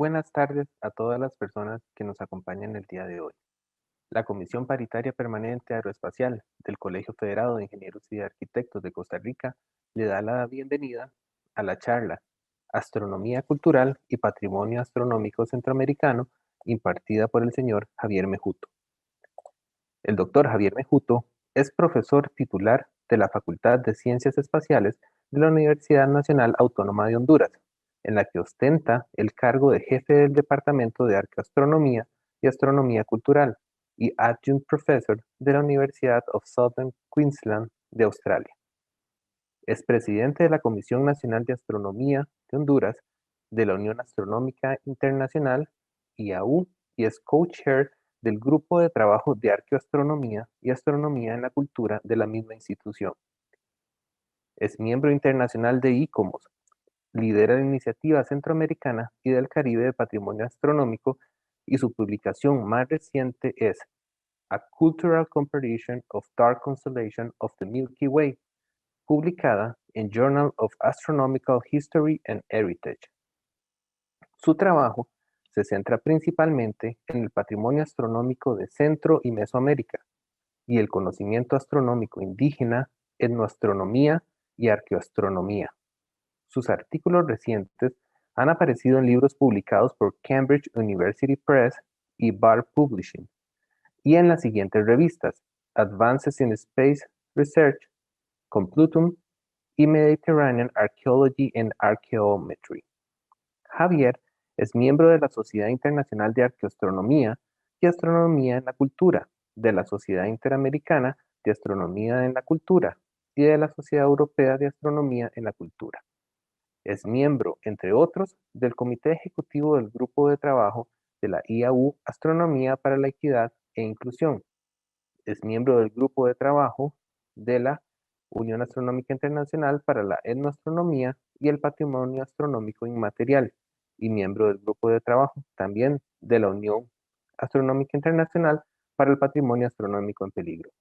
buenas tardes a todas las personas que nos acompañan el día de hoy. La Comisión Paritaria Permanente Aeroespacial del Colegio Federado de Ingenieros y Arquitectos de Costa Rica le da la bienvenida a la charla Astronomía Cultural y Patrimonio Astronómico Centroamericano impartida por el señor Javier Mejuto. El doctor Javier Mejuto es profesor titular de la Facultad de Ciencias Espaciales de la Universidad Nacional Autónoma de Honduras, en la que ostenta el cargo de jefe del Departamento de Arqueoastronomía y Astronomía Cultural y Adjunct Professor de la Universidad of Southern Queensland de Australia. Es presidente de la Comisión Nacional de Astronomía de Honduras, de la Unión Astronómica Internacional, IAU, y es co-chair del Grupo de Trabajo de Arqueoastronomía y Astronomía en la Cultura de la misma institución. Es miembro internacional de ICOMOS, lidera la iniciativa centroamericana y del Caribe de Patrimonio Astronómico, y su publicación más reciente es A Cultural Comparison of Dark Constellation of the Milky Way, publicada en Journal of Astronomical History and Heritage. Su trabajo se centra principalmente en el patrimonio astronómico de Centro y Mesoamérica y el conocimiento astronómico indígena, etnoastronomía y arqueoastronomía. Sus artículos recientes han aparecido en libros publicados por Cambridge University Press y Bard Publishing, y en las siguientes revistas: Advances in Space Research, Complutum y Mediterranean Archaeology and Archaeometry. Javier es miembro de la Sociedad Internacional de Arqueoastronomía y Astronomía en la Cultura, de la Sociedad Interamericana de Astronomía en la Cultura y de la Sociedad Europea de Astronomía en la Cultura. Es miembro, entre otros, del Comité Ejecutivo del Grupo de Trabajo de la IAU Astronomía para la Equidad e Inclusión. Es miembro del Grupo de Trabajo de la Unión Astronómica Internacional para la Etnoastronomía y el Patrimonio Astronómico Inmaterial, y miembro del Grupo de Trabajo también de la Unión Astronómica Internacional para el Patrimonio Astronómico en Peligro.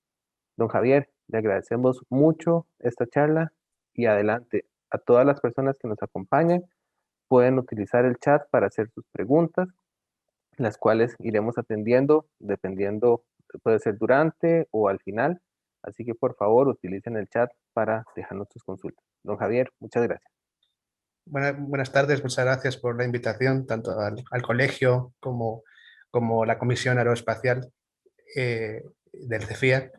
Don Javier, le agradecemos mucho esta charla y adelante. A todas las personas que nos acompañan, pueden utilizar el chat para hacer sus preguntas, las cuales iremos atendiendo dependiendo, puede ser durante o al final. Así que por favor utilicen el chat para dejarnos sus consultas. Don Javier, muchas gracias. Buenas tardes, muchas gracias por la invitación, tanto al colegio como la Comisión Aeroespacial del CEFIA.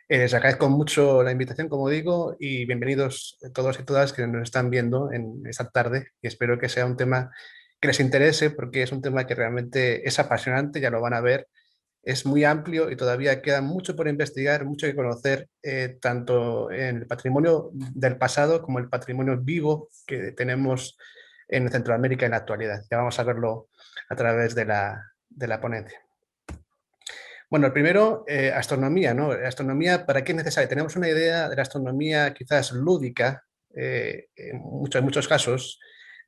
Les agradezco mucho la invitación, como digo, y bienvenidos todos y todas que nos están viendo en esta tarde, y espero que sea un tema que les interese, porque es un tema que realmente es apasionante, ya lo van a ver. Es muy amplio y todavía queda mucho por investigar, mucho que conocer, tanto en el patrimonio del pasado como el patrimonio vivo que tenemos en Centroamérica en la actualidad. Ya vamos a verlo a través de la ponencia. Bueno, el primero, astronomía, ¿no? Astronomía, ¿para qué es necesaria? Tenemos una idea de la astronomía quizás lúdica, en muchos casos,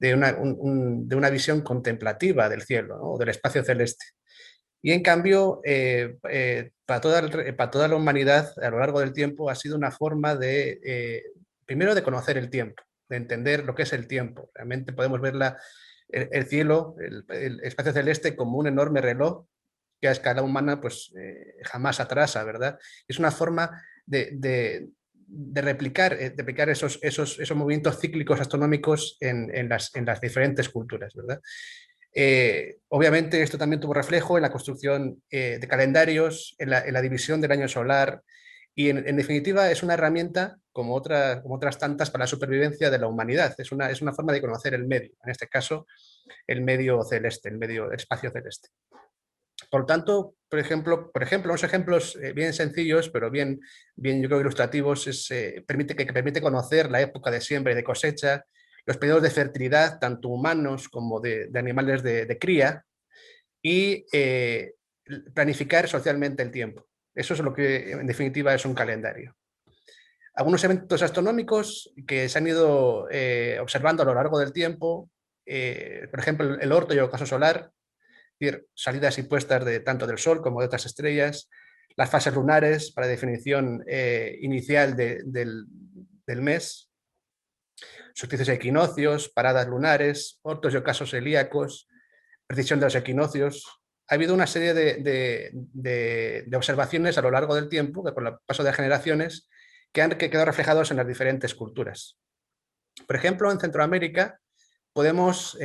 de una visión contemplativa del cielo, ¿no? O del espacio celeste. Y en cambio, para toda la humanidad a lo largo del tiempo ha sido una forma de, primero, de conocer el tiempo, de entender lo que es el tiempo. Realmente podemos ver el cielo, el espacio celeste como un enorme reloj que a escala humana pues jamás atrasa, ¿verdad? Es una forma de replicar esos movimientos cíclicos astronómicos en las diferentes culturas, ¿verdad? Obviamente esto también tuvo reflejo en la construcción de calendarios, en la división del año solar, y en definitiva es una herramienta como otras tantas para la supervivencia de la humanidad. Es una forma de conocer el medio, en este caso el medio celeste, el espacio celeste. Por lo tanto, por ejemplo, unos ejemplos bien sencillos, pero bien yo creo ilustrativos, que permite conocer la época de siembra y de cosecha, los periodos de fertilidad, tanto humanos como de animales de cría, y planificar socialmente el tiempo. Eso es lo que en definitiva es un calendario. Algunos eventos astronómicos que se han ido observando a lo largo del tiempo, por ejemplo, el orto y el ocaso solar, es decir, salidas y puestas tanto del Sol como de otras estrellas, las fases lunares para definición inicial del mes, solsticios e equinoccios, paradas lunares, ortos y ocasos helíacos, precisión de los equinoccios. Ha habido una serie de observaciones a lo largo del tiempo, que con el paso de generaciones, que han quedado reflejados en las diferentes culturas. Por ejemplo, en Centroamérica podemos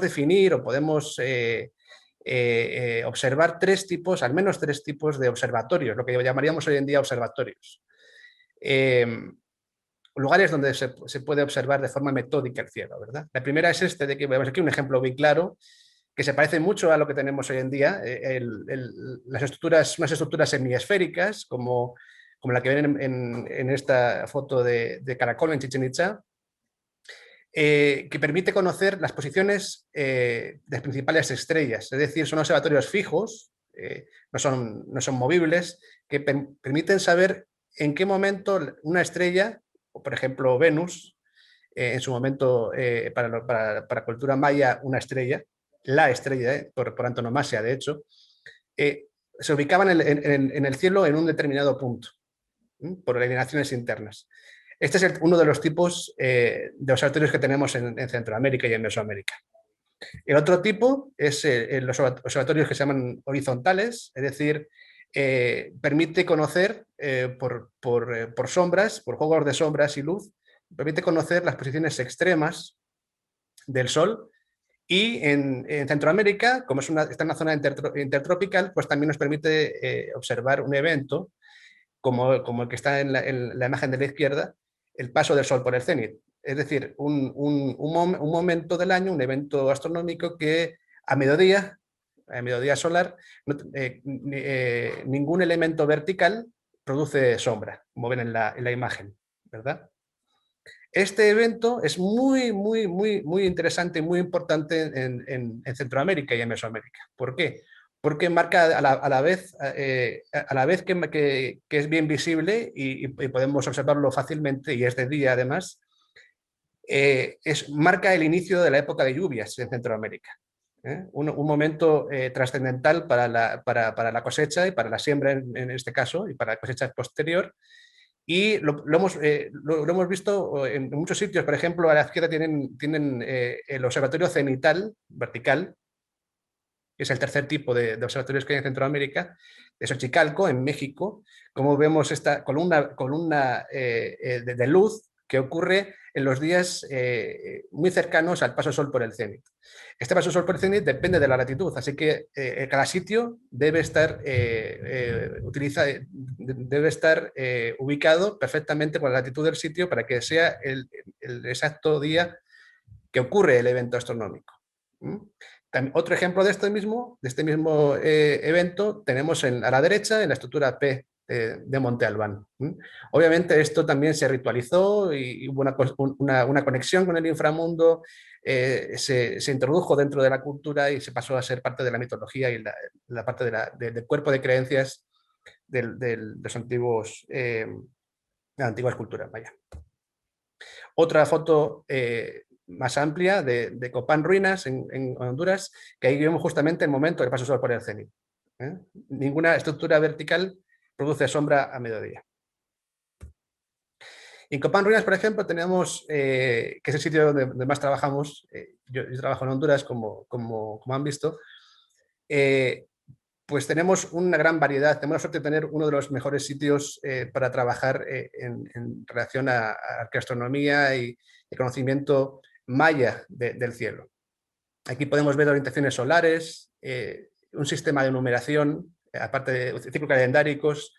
definir o podemos observar al menos tres tipos de observatorios, lo que llamaríamos hoy en día observatorios. Lugares donde se puede observar de forma metódica el cielo, ¿verdad? La primera es de que vemos aquí un ejemplo bien claro, que se parece mucho a lo que tenemos hoy en día, unas estructuras semiesféricas, como la que ven en esta foto de Caracol en Chichén Itzá, que permite conocer las posiciones de las principales estrellas, es decir, son observatorios fijos, no son movibles, que permiten saber en qué momento una estrella, o por ejemplo Venus, en su momento para la cultura maya una estrella, la estrella, por antonomasia de hecho, se ubicaban en el cielo en un determinado punto, por alineaciones internas. Este es uno de los tipos de observatorios que tenemos en Centroamérica y en Mesoamérica. El otro tipo es los observatorios que se llaman horizontales, es decir, permite conocer por sombras, por juegos de sombras y luz, permite conocer las posiciones extremas del Sol. Y en Centroamérica, como está en una zona intertropical, pues también nos permite observar un evento como el que está en la imagen de la izquierda, el paso del Sol por el cenit. Es decir, un momento del año, un evento astronómico que a mediodía solar, ningún elemento vertical produce sombra, como ven en la imagen, ¿verdad? Este evento es muy, muy, muy, muy interesante y muy importante en Centroamérica y en Mesoamérica. ¿Por qué? Porque marca a la vez que es bien visible y podemos observarlo fácilmente, y es de día además, marca el inicio de la época de lluvias en Centroamérica. Un momento trascendental para la cosecha y para la siembra en este caso, y para la cosecha posterior. Y lo hemos visto en muchos sitios. Por ejemplo, a la izquierda tienen el observatorio cenital vertical, que es el tercer tipo de observatorios que hay en Centroamérica, de Xochicalco, en México. Como vemos esta columna de luz que ocurre en los días muy cercanos al paso sol por el cenit. Este paso sol por el cenit depende de la latitud, así que cada sitio debe estar, ubicado perfectamente con la latitud del sitio para que sea el exacto día que ocurre el evento astronómico. Otro ejemplo de este mismo evento tenemos a la derecha en la estructura P de Monte Albán. Obviamente esto también se ritualizó y hubo una conexión con el inframundo, se introdujo dentro de la cultura y se pasó a ser parte de la mitología y la parte del cuerpo de creencias de las antiguas culturas. Vaya. Otra foto más amplia de Copán Ruinas en Honduras, que ahí vemos justamente el momento que pasa el sol por el cenit. Ninguna estructura vertical produce sombra a mediodía. En Copán Ruinas, por ejemplo, tenemos, que es el sitio donde más trabajamos, yo trabajo en Honduras, como han visto, pues tenemos una gran variedad. Tenemos la suerte de tener uno de los mejores sitios para trabajar en relación a arqueoastronomía y conocimiento maya del cielo. Aquí podemos ver orientaciones solares, un sistema de numeración, aparte de ciclos calendáricos,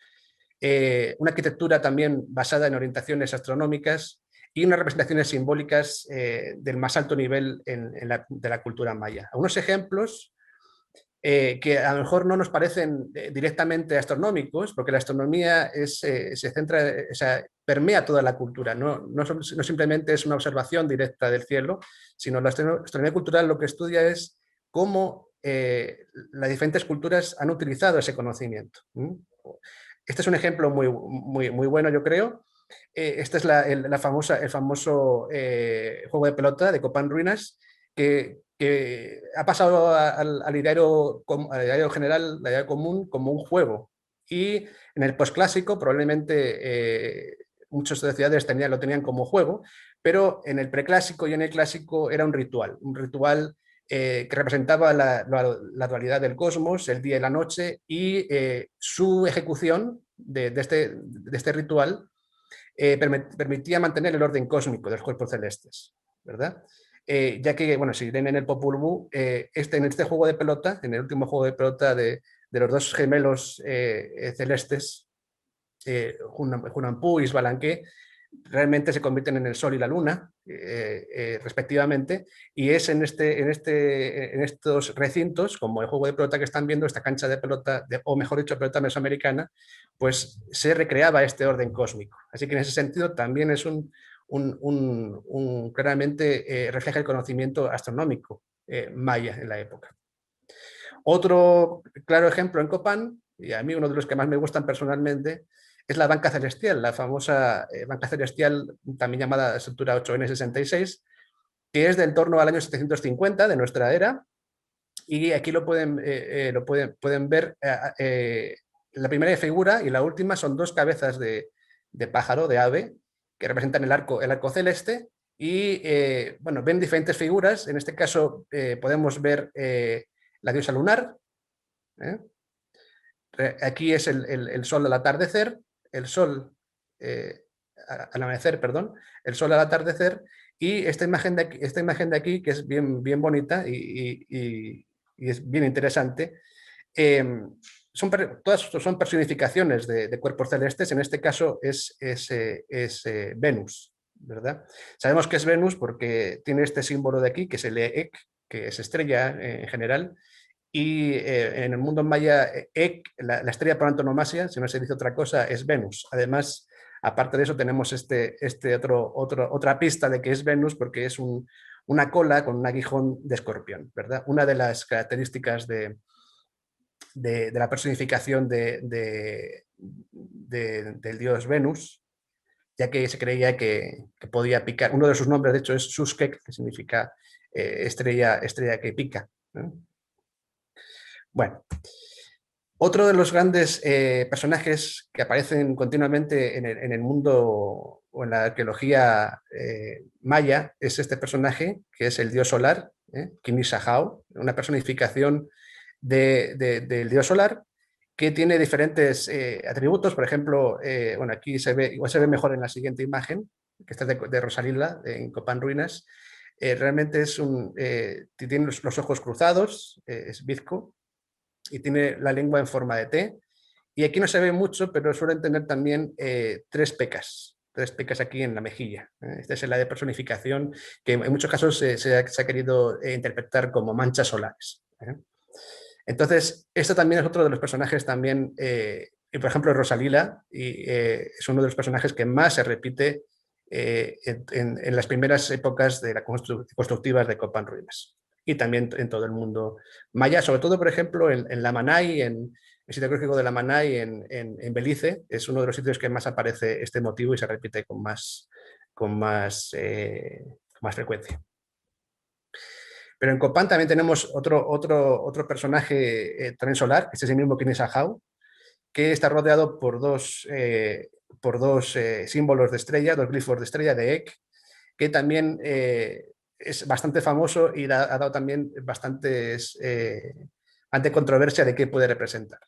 una arquitectura también basada en orientaciones astronómicas y unas representaciones simbólicas del más alto nivel de la cultura maya. Algunos ejemplos que a lo mejor no nos parecen directamente astronómicos, porque la astronomía se centra, o sea, permea toda la cultura, no simplemente es una observación directa del cielo, sino la astronomía cultural lo que estudia es cómo las diferentes culturas han utilizado ese conocimiento. Este es un ejemplo muy, muy, muy bueno, yo creo. Este es el famoso juego de pelota de Copán Ruinas, que ha pasado al ideario general, al ideario común, como un juego. Y en el posclásico probablemente muchas sociedades lo tenían como juego, pero en el preclásico y en el clásico era un ritual que representaba la dualidad del cosmos, el día y la noche, y su ejecución de este ritual permitía mantener el orden cósmico de los cuerpos celestes, ¿verdad? Ya que, bueno, si ven en el Popol Vuh, en este juego de pelota, en el último juego de pelota de los dos gemelos celestes, Hunahpu y Sbalanque, realmente se convierten en el Sol y la Luna, respectivamente, y es en estos recintos, como el juego de pelota que están viendo, esta cancha de pelota, o mejor dicho, pelota mesoamericana, pues se recreaba este orden cósmico. Así que en ese sentido también es claramente refleja el conocimiento astronómico maya en la época. Otro claro ejemplo en Copán, y a mí uno de los que más me gustan personalmente, es la banca celestial, la famosa banca celestial, también llamada estructura 8N66, que es del torno al año 750 de nuestra era, y aquí pueden ver la primera figura y la última son dos cabezas de pájaro, de ave, que representan el arco celeste, y bueno, ven diferentes figuras. En este caso podemos ver la diosa lunar. Aquí es el sol al atardecer, el sol al amanecer, perdón, el sol al atardecer, y esta imagen de aquí, que es bien bonita y es bien interesante, todas son personificaciones de cuerpos celestes. En este caso es Venus, ¿verdad? Sabemos que es Venus porque tiene este símbolo de aquí, que es el Ek, que es estrella en general, y en el mundo maya, la estrella por antonomasia, si no se dice otra cosa, es Venus. Además, aparte de eso, tenemos otra pista de que es Venus, porque es una cola con un aguijón de escorpión, ¿verdad? Una de las características de la personificación del dios Venus, ya que se creía que podía picar. Uno de sus nombres, de hecho, es Suskek, que significa estrella que pica, ¿no? Bueno, otro de los grandes personajes que aparecen continuamente en el mundo o en la arqueología maya es este personaje, que es el dios solar, Kinisahau, una personificación del dios solar que tiene diferentes atributos. Por ejemplo, bueno, aquí igual se ve mejor en la siguiente imagen, que está de Rosalila, en Copán Ruinas. Realmente tiene los ojos cruzados, es bizco, y tiene la lengua en forma de T. Y aquí no se ve mucho, pero suelen tener también tres pecas aquí en la mejilla. Esta es la de personificación, que en muchos casos se ha querido interpretar como manchas solares. Entonces, esto también es otro de los personajes también, por ejemplo, Rosalila, y es uno de los personajes que más se repite en las primeras épocas de la constructivas de Copán Ruinas, y también en todo el mundo maya, sobre todo, por ejemplo, en La Manay, en el sitio arqueológico de La Manay, en Belice, es uno de los sitios que más aparece este motivo y se repite con más frecuencia. Pero en Copán también tenemos otro personaje también solar, que es el mismo Kinisahau, que está rodeado por dos símbolos de estrella, dos glifos de estrella de Ek, que también es bastante famoso y ha dado también bastante controversia de qué puede representar.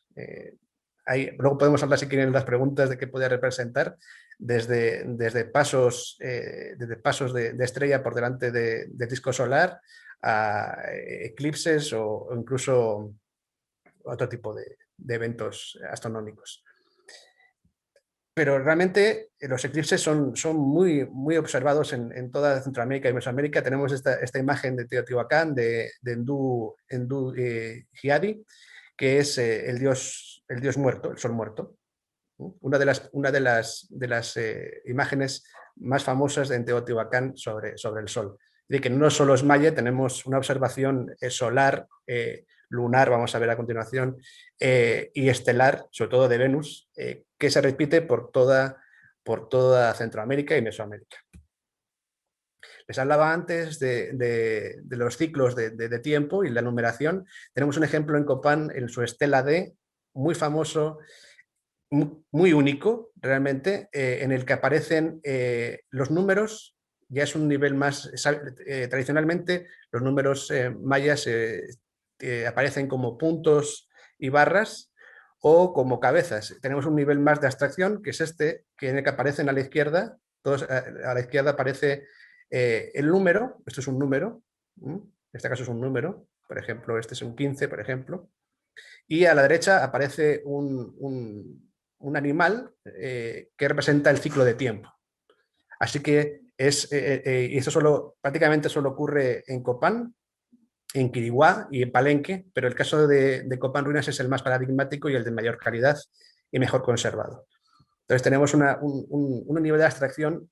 Luego podemos hablar, si quieren, las preguntas de qué puede representar, desde pasos de estrella por delante del disco solar a eclipses o incluso otro tipo de eventos astronómicos. Pero realmente los eclipses son muy observados en toda Centroamérica y Mesoamérica. Tenemos esta imagen de Teotihuacán, de Ndú Giadi, que es el dios muerto, el sol muerto. Una de las imágenes más famosas en Teotihuacán sobre el sol. De que no solo es maya, tenemos una observación solar, lunar, vamos a ver a continuación, y estelar, sobre todo de Venus, que se repite por toda Centroamérica y Mesoamérica. Les hablaba antes de los ciclos de tiempo y la numeración. Tenemos un ejemplo en Copán, en su estela D, muy famoso, muy único realmente, en el que aparecen los números ya es un nivel más, tradicionalmente los números mayas aparecen como puntos y barras o como cabezas. Tenemos un nivel más de abstracción, que es este, que en el que aparecen a la izquierda, todos, a la izquierda aparece el número, esto es un número, en este caso es un número, por ejemplo, este es un 15, por ejemplo, y a la derecha aparece un animal que representa el ciclo de tiempo. Así que y eso prácticamente solo ocurre en Copán, en Quiriguá y en Palenque, pero el caso de Copán Ruinas es el más paradigmático y el de mayor calidad y mejor conservado. Entonces tenemos un nivel de abstracción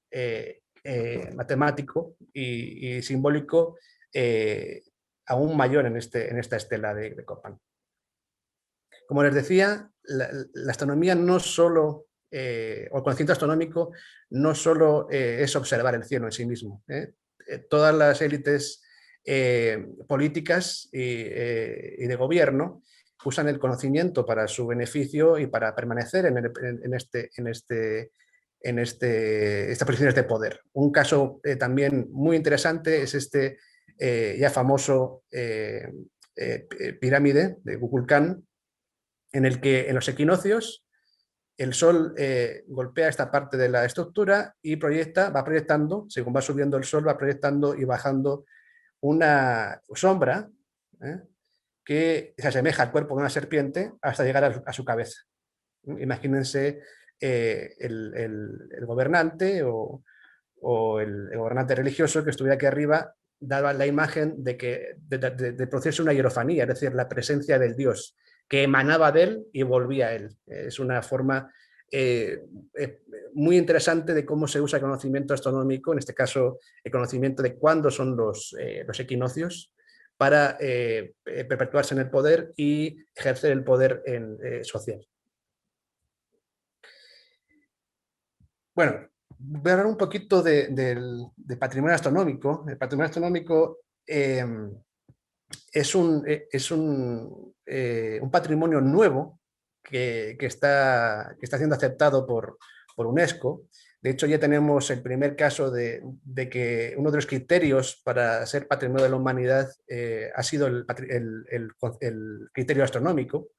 matemático y simbólico aún mayor en esta estela de Copán. Como les decía, la astronomía no solo, o el conocimiento astronómico, no solo es observar el cielo en sí mismo. Todas las élites políticas y de gobierno usan el conocimiento para su beneficio y para permanecer en estas posiciones de poder. Un caso también muy interesante es este ya famoso pirámide de Kukulcán, en el que en los equinoccios el Sol golpea esta parte de la estructura y va proyectando, según va subiendo el Sol, va proyectando y bajando una sombra que se asemeja al cuerpo de una serpiente hasta llegar a su cabeza. Imagínense el gobernante o el gobernante religioso que estuviera aquí arriba daba la imagen de producirse una hierofanía, es decir, la presencia del Dios que emanaba de él y volvía a él. Es una forma muy interesante de cómo se usa el conocimiento astronómico, en este caso el conocimiento de cuándo son los equinoccios, para perpetuarse en el poder y ejercer el poder social. Bueno, voy a hablar un poquito de patrimonio astronómico. El patrimonio astronómico es un patrimonio nuevo que está siendo aceptado por UNESCO. De hecho, ya tenemos el primer caso de que uno de los criterios para ser patrimonio de la humanidad ha sido el criterio astronómico.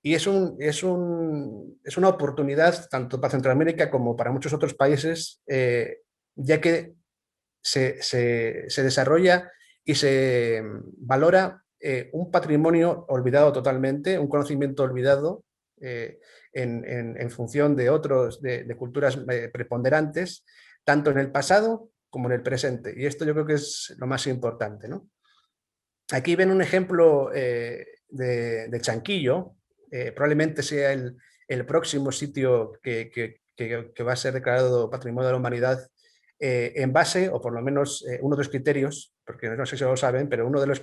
Y es una oportunidad tanto para Centroamérica como para muchos otros países, ya que se desarrolla y se valora un patrimonio olvidado totalmente, un conocimiento olvidado en función de otros, de culturas preponderantes, tanto en el pasado como en el presente. Y esto yo creo que es lo más importante, ¿no? Aquí ven un ejemplo de Chanquillo, probablemente sea el próximo sitio que va a ser declarado Patrimonio de la Humanidad en base, o por lo menos uno de los criterios, porque no sé si lo saben, pero uno de los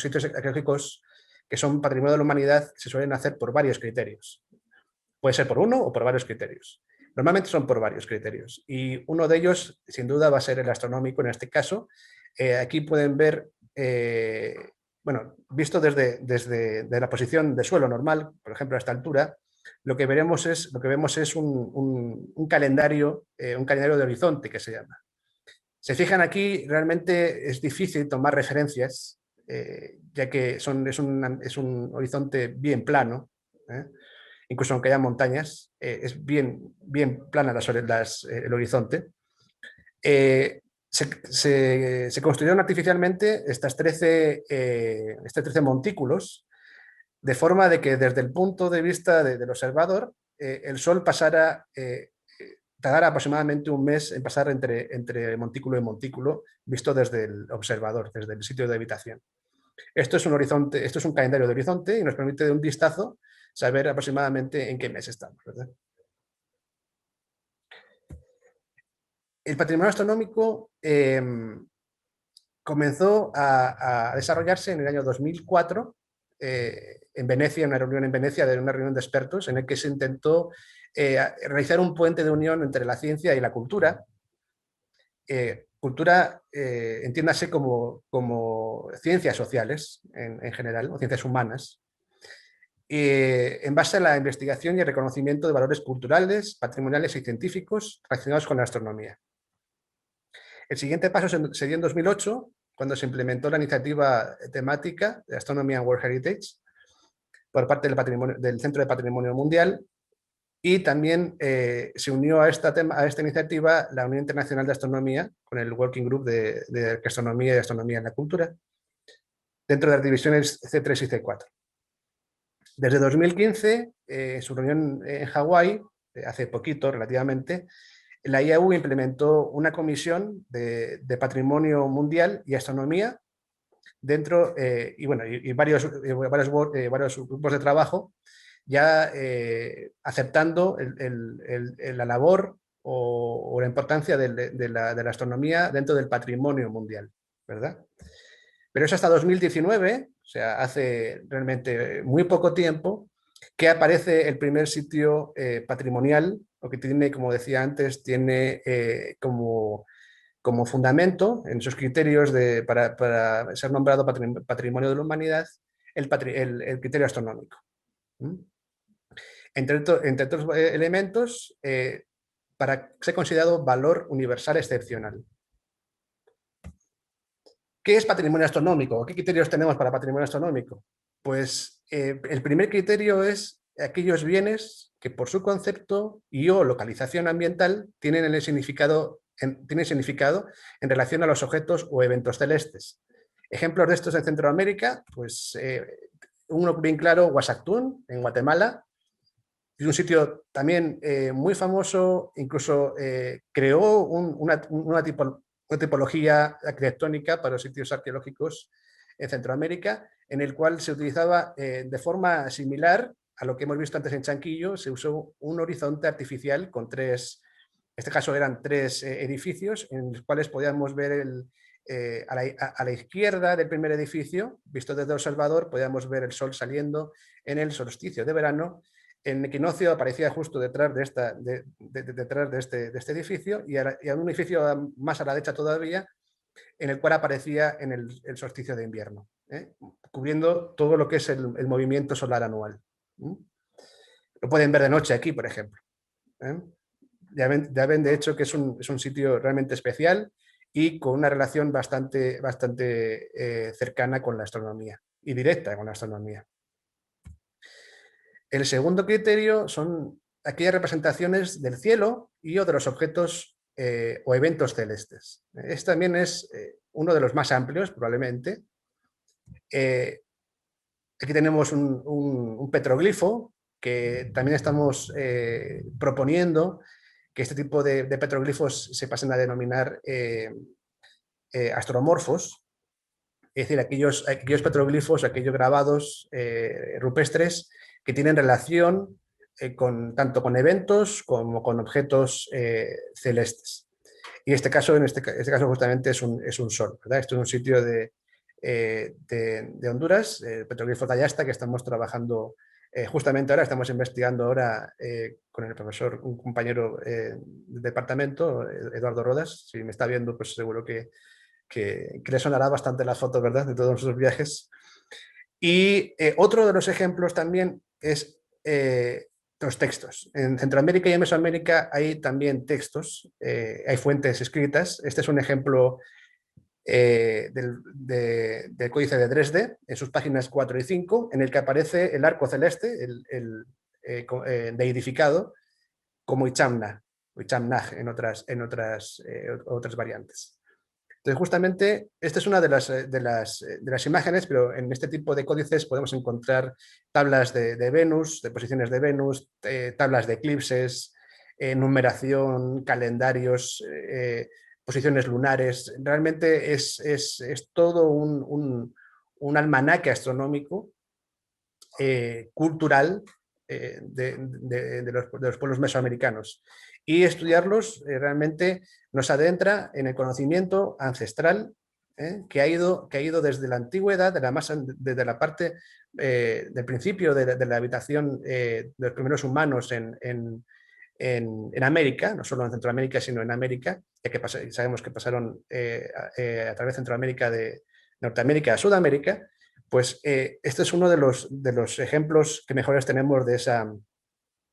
sitios arqueológicos que son Patrimonio de la Humanidad se suelen hacer por varios criterios. Puede ser por uno o por varios criterios. Normalmente son por varios criterios. Y uno de ellos, sin duda, va a ser el astronómico en este caso. Aquí pueden ver, bueno, visto desde la posición de suelo normal, por ejemplo, a esta altura, lo que vemos es un calendario de horizonte que se llama. Se fijan aquí, realmente es difícil tomar referencias, ya que es un horizonte bien plano, incluso aunque haya montañas, es bien plana el horizonte. Se construyeron artificialmente estos 13 montículos, de forma de que desde el punto de vista del observador, el Sol tardara aproximadamente un mes en pasar entre montículo y montículo, visto desde el observador, desde el sitio de habitación. Esto es un calendario de horizonte y nos permite de un vistazo saber aproximadamente en qué mes estamos, ¿verdad? El patrimonio astronómico comenzó a desarrollarse en el año 2004 en Venecia, una reunión de expertos en el que se intentó realizar un puente de unión entre la ciencia y la cultura. Cultura, entiéndase como ciencias sociales en general, o ciencias humanas, en base a la investigación y el reconocimiento de valores culturales, patrimoniales y científicos relacionados con la astronomía. El siguiente paso se dio en 2008, cuando se implementó la iniciativa temática de Astronomy and World Heritage por parte del Centro de Patrimonio Mundial, y también se unió a esta iniciativa la Unión Internacional de Astronomía con el Working Group de Astronomía y Astronomía en la Cultura, dentro de las divisiones C3 y C4. Desde 2015, en su reunión en Hawái, hace poquito relativamente, la IAU implementó una comisión de patrimonio mundial y astronomía dentro, y varios grupos de trabajo, ya aceptando la labor o la importancia de la astronomía dentro del patrimonio mundial, ¿verdad? Pero es hasta 2019, o sea, hace realmente muy poco tiempo, que aparece el primer sitio patrimonial, o que tiene, como decía antes, tiene como fundamento en sus criterios para ser nombrado Patrimonio de la Humanidad el criterio astronómico. Entre otros elementos, para ser considerado valor universal excepcional. ¿Qué es patrimonio astronómico? ¿Qué criterios tenemos para patrimonio astronómico? Pues el primer criterio es aquellos bienes que por su concepto y o localización ambiental tienen significado en relación a los objetos o eventos celestes. Ejemplos de estos en Centroamérica, pues uno bien claro, Huasactún, en Guatemala. Es un sitio también muy famoso, incluso creó una tipología arquitectónica para los sitios arqueológicos en Centroamérica, en el cual se utilizaba de forma similar a lo que hemos visto antes en Chanquillo. Se usó un horizonte artificial con en este caso eran tres edificios, en los cuales podíamos ver a la izquierda del primer edificio, visto desde el observador, podíamos ver el sol saliendo en el solsticio de verano. En equinoccio aparecía justo detrás de este edificio, y a un edificio más a la derecha todavía, en el cual aparecía en el solsticio de invierno, cubriendo todo lo que es el movimiento solar anual. Lo pueden ver de noche aquí, por ejemplo. Ya ven de hecho que es un sitio realmente especial y con una relación bastante cercana con la astronomía y directa con la astronomía. El segundo criterio son aquellas representaciones del cielo y o de los objetos o eventos celestes. Este también es uno de los más amplios, probablemente. Aquí tenemos un petroglifo que también estamos proponiendo que este tipo de petroglifos se pasen a denominar astromorfos, es decir, aquellos petroglifos, aquellos grabados rupestres que tienen relación tanto con eventos como con objetos celestes. Y en este caso justamente es un sol, ¿verdad? Esto es un sitio de Honduras, el petroglifo Tayasta, que estamos trabajando justamente ahora, estamos investigando ahora con el profesor, un compañero del departamento, Eduardo Rodas. Si me está viendo, pues seguro que le sonará bastante la foto, ¿verdad?, de todos nuestros viajes. Y otro de los ejemplos también es los textos. En Centroamérica y en Mesoamérica hay también textos, hay fuentes escritas. Este es un ejemplo del Códice de Dresde, en sus páginas 4 y 5, en el que aparece el arco celeste, deidificado, como Ichamna, o Ichamnaj en otras variantes. Entonces, justamente, esta es una de las imágenes, pero en este tipo de códices podemos encontrar tablas de Venus, de posiciones de Venus, tablas de eclipses, numeración, calendarios, posiciones lunares. Realmente es todo un almanaque astronómico cultural de los pueblos mesoamericanos. Y estudiarlos realmente nos adentra en el conocimiento ancestral que ha ido desde la antigüedad, desde la parte del principio de la habitación de los primeros humanos en América, no solo en Centroamérica, sino en América, ya que sabemos que pasaron a través de Centroamérica, de Norteamérica a Sudamérica. Pues este es uno de los ejemplos que mejores tenemos de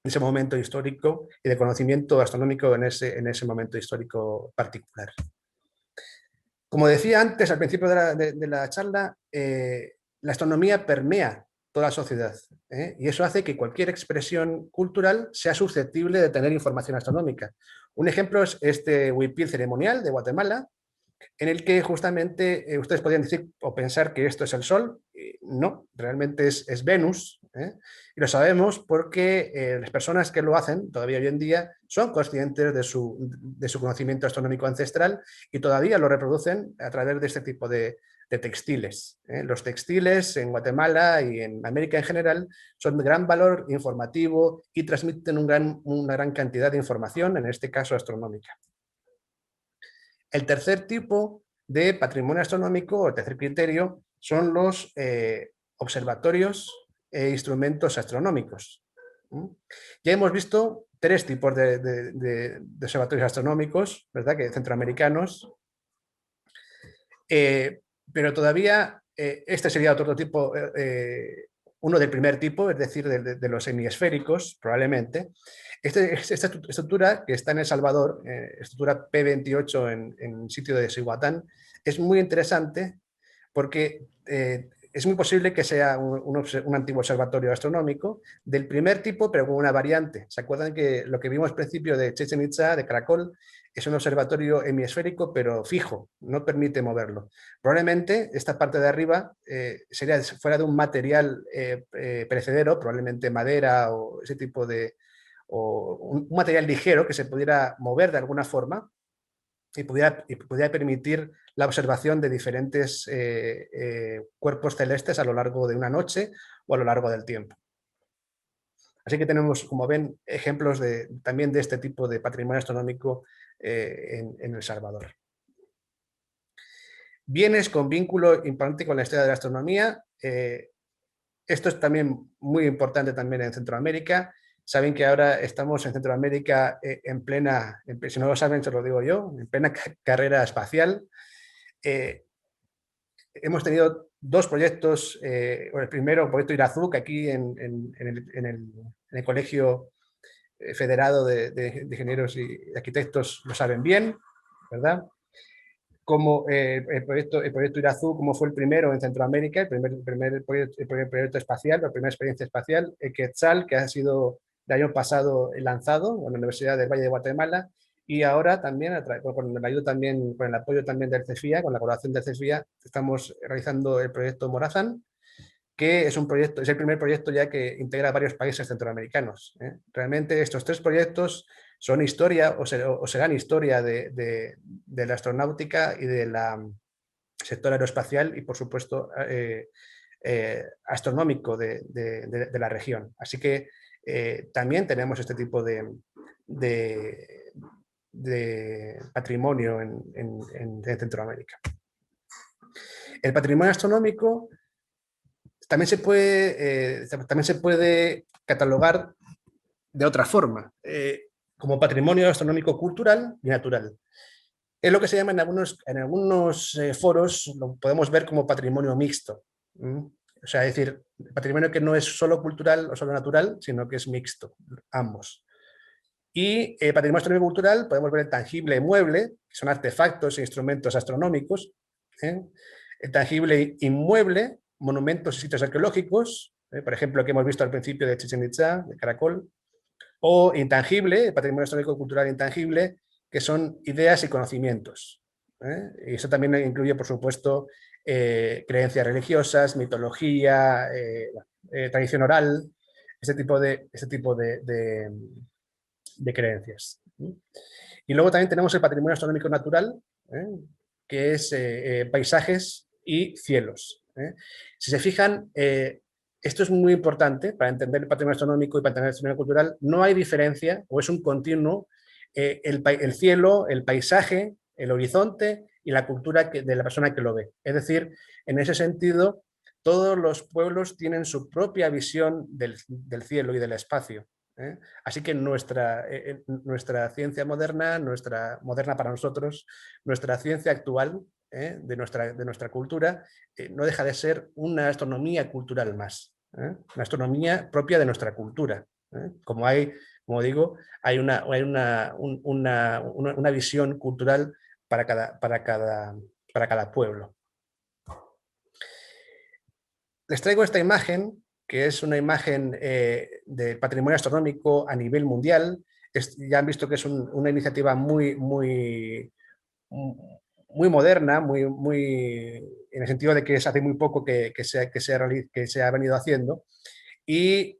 ese momento histórico y de conocimiento astronómico en ese momento histórico particular. Como decía antes, al principio de la charla, la astronomía permea toda la sociedad, y eso hace que cualquier expresión cultural sea susceptible de tener información astronómica. Un ejemplo es este huipil ceremonial de Guatemala, en el que justamente ustedes podrían decir o pensar que esto es el Sol. No, realmente es Venus, y lo sabemos porque las personas que lo hacen todavía hoy en día son conscientes de su conocimiento astronómico ancestral y todavía lo reproducen a través de este tipo de textiles. Los textiles en Guatemala y en América en general son de gran valor informativo y transmiten una gran cantidad de información, en este caso astronómica. El tercer tipo de patrimonio astronómico, o el tercer criterio, son los observatorios e instrumentos astronómicos. Ya hemos visto tres tipos de observatorios astronómicos, ¿verdad? Que centroamericanos, pero todavía este sería otro tipo, uno del primer tipo, es decir, de los semiesféricos, probablemente. Esta estructura que está en El Salvador, estructura P28 en sitio de Cihuatán, es muy interesante porque es muy posible que sea un antiguo observatorio astronómico del primer tipo, pero con una variante. ¿Se acuerdan que lo que vimos al principio de Chichén Itzá, de Caracol, es un observatorio hemisférico, pero fijo, no permite moverlo? Probablemente esta parte de arriba fuera de un material perecedero, probablemente madera o ese tipo de, o un material ligero que se pudiera mover de alguna forma y pudiera permitir la observación de diferentes cuerpos celestes a lo largo de una noche o a lo largo del tiempo. Así que tenemos, como ven, ejemplos también de este tipo de patrimonio astronómico en El Salvador. Bienes con vínculo importante con la historia de la astronomía. Esto es también muy importante también en Centroamérica. Saben que ahora estamos en Centroamérica en plena, si no lo saben, se lo digo yo, en plena carrera espacial. Hemos tenido dos proyectos, el primero, el proyecto Irazú, que aquí en el Colegio Federado de Ingenieros y Arquitectos lo saben bien, ¿verdad? Como el proyecto Irazú, como fue el primero en Centroamérica, el primer proyecto espacial, la primera experiencia espacial, el Quetzal, que ha sido el año pasado lanzado en la Universidad del Valle de Guatemala, y ahora también, con el apoyo también del CEFIA, con la colaboración del CEFIA, estamos realizando el proyecto Morazán, que es es el primer proyecto ya que integra varios países centroamericanos. Realmente estos tres proyectos son historia o serán historia de la astronáutica y del sector aeroespacial y, por supuesto, astronómico de la región. Así que también tenemos este tipo de patrimonio en Centroamérica. El patrimonio astronómico también se puede catalogar de otra forma, como patrimonio astronómico cultural y natural. Es lo que se llama en algunos foros, lo podemos ver como patrimonio mixto. O sea, es decir, patrimonio que no es solo cultural o solo natural, sino que es mixto, ambos. Y patrimonio astronómico cultural podemos ver el tangible y mueble, que son artefactos e instrumentos astronómicos. El tangible inmueble, monumentos y sitios arqueológicos, por ejemplo, que hemos visto al principio de Chichén Itzá, de Caracol. O intangible, el patrimonio histórico cultural intangible, que son ideas y conocimientos. Y eso también incluye, por supuesto, creencias religiosas, mitología, tradición oral, este tipo de creencias. Y luego también tenemos el patrimonio astronómico natural, que es paisajes y cielos. Si se fijan, esto es muy importante para entender el patrimonio astronómico y para entender el patrimonio cultural. No hay diferencia, o es un continuo, el cielo, el paisaje, el horizonte y la cultura de la persona que lo ve. Es decir, en ese sentido, todos los pueblos tienen su propia visión del cielo y del espacio. Así que nuestra ciencia moderna, moderna para nosotros, nuestra ciencia actual, de nuestra cultura, no deja de ser una astronomía cultural más, una astronomía propia de nuestra cultura. Como digo, hay una visión cultural para cada para cada pueblo. Les traigo esta imagen, que es una imagen del patrimonio astronómico a nivel mundial. Ya han visto que es una iniciativa muy moderna, en el sentido de que es hace muy poco que se ha venido haciendo. Y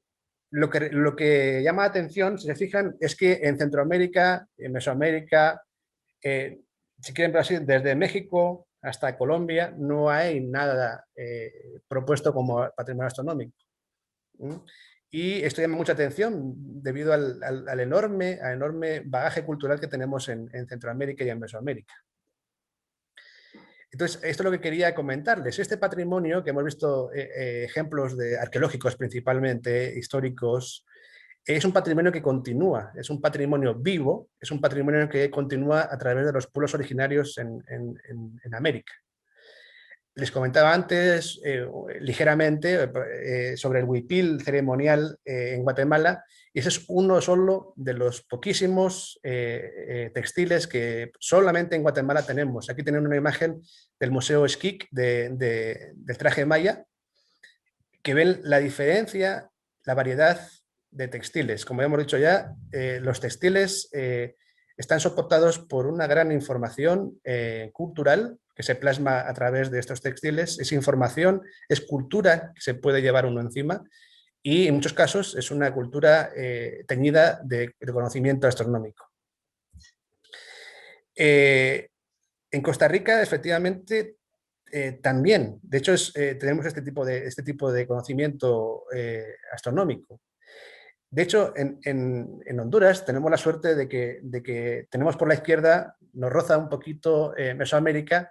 lo que llama la atención, si se fijan, es que en Centroamérica, en Mesoamérica, si quieren ver así, desde México hasta Colombia, no hay nada propuesto como patrimonio astronómico. Y esto llama mucha atención debido al enorme bagaje cultural que tenemos en Centroamérica y en Mesoamérica. Entonces, esto es lo que quería comentarles. Este patrimonio, que hemos visto ejemplos arqueológicos principalmente, históricos, es un patrimonio que continúa, es un patrimonio vivo, es un patrimonio que continúa a través de los pueblos originarios en América. Les comentaba antes ligeramente sobre el huipil ceremonial en Guatemala, y ese es uno solo de los poquísimos textiles que solamente en Guatemala tenemos. Aquí tienen una imagen del Museo Xquic del traje maya, que ven la diferencia, la variedad de textiles. Como ya hemos dicho ya, los textiles están soportados por una gran información cultural que se plasma a través de estos textiles. Es información, es cultura que se puede llevar uno encima, y en muchos casos es una cultura teñida de conocimiento astronómico. En Costa Rica, efectivamente, también, de hecho, tenemos este tipo de conocimiento astronómico. De hecho, en Honduras tenemos la suerte de que tenemos por la izquierda, nos roza un poquito Mesoamérica,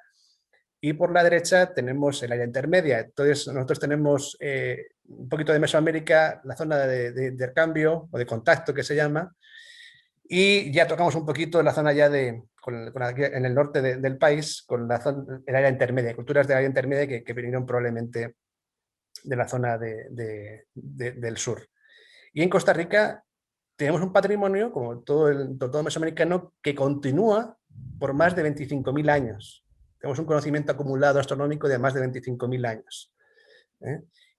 y por la derecha tenemos el área intermedia. Entonces, nosotros tenemos un poquito de Mesoamérica, la zona de intercambio o de contacto que se llama, y ya tocamos un poquito la zona ya en el norte del país, con el área intermedia, culturas del área intermedia que vinieron probablemente de la zona del sur. Y en Costa Rica tenemos un patrimonio, como todo mesoamericano, que continúa por más de 25.000 años. Tenemos un conocimiento acumulado astronómico de más de 25.000 años.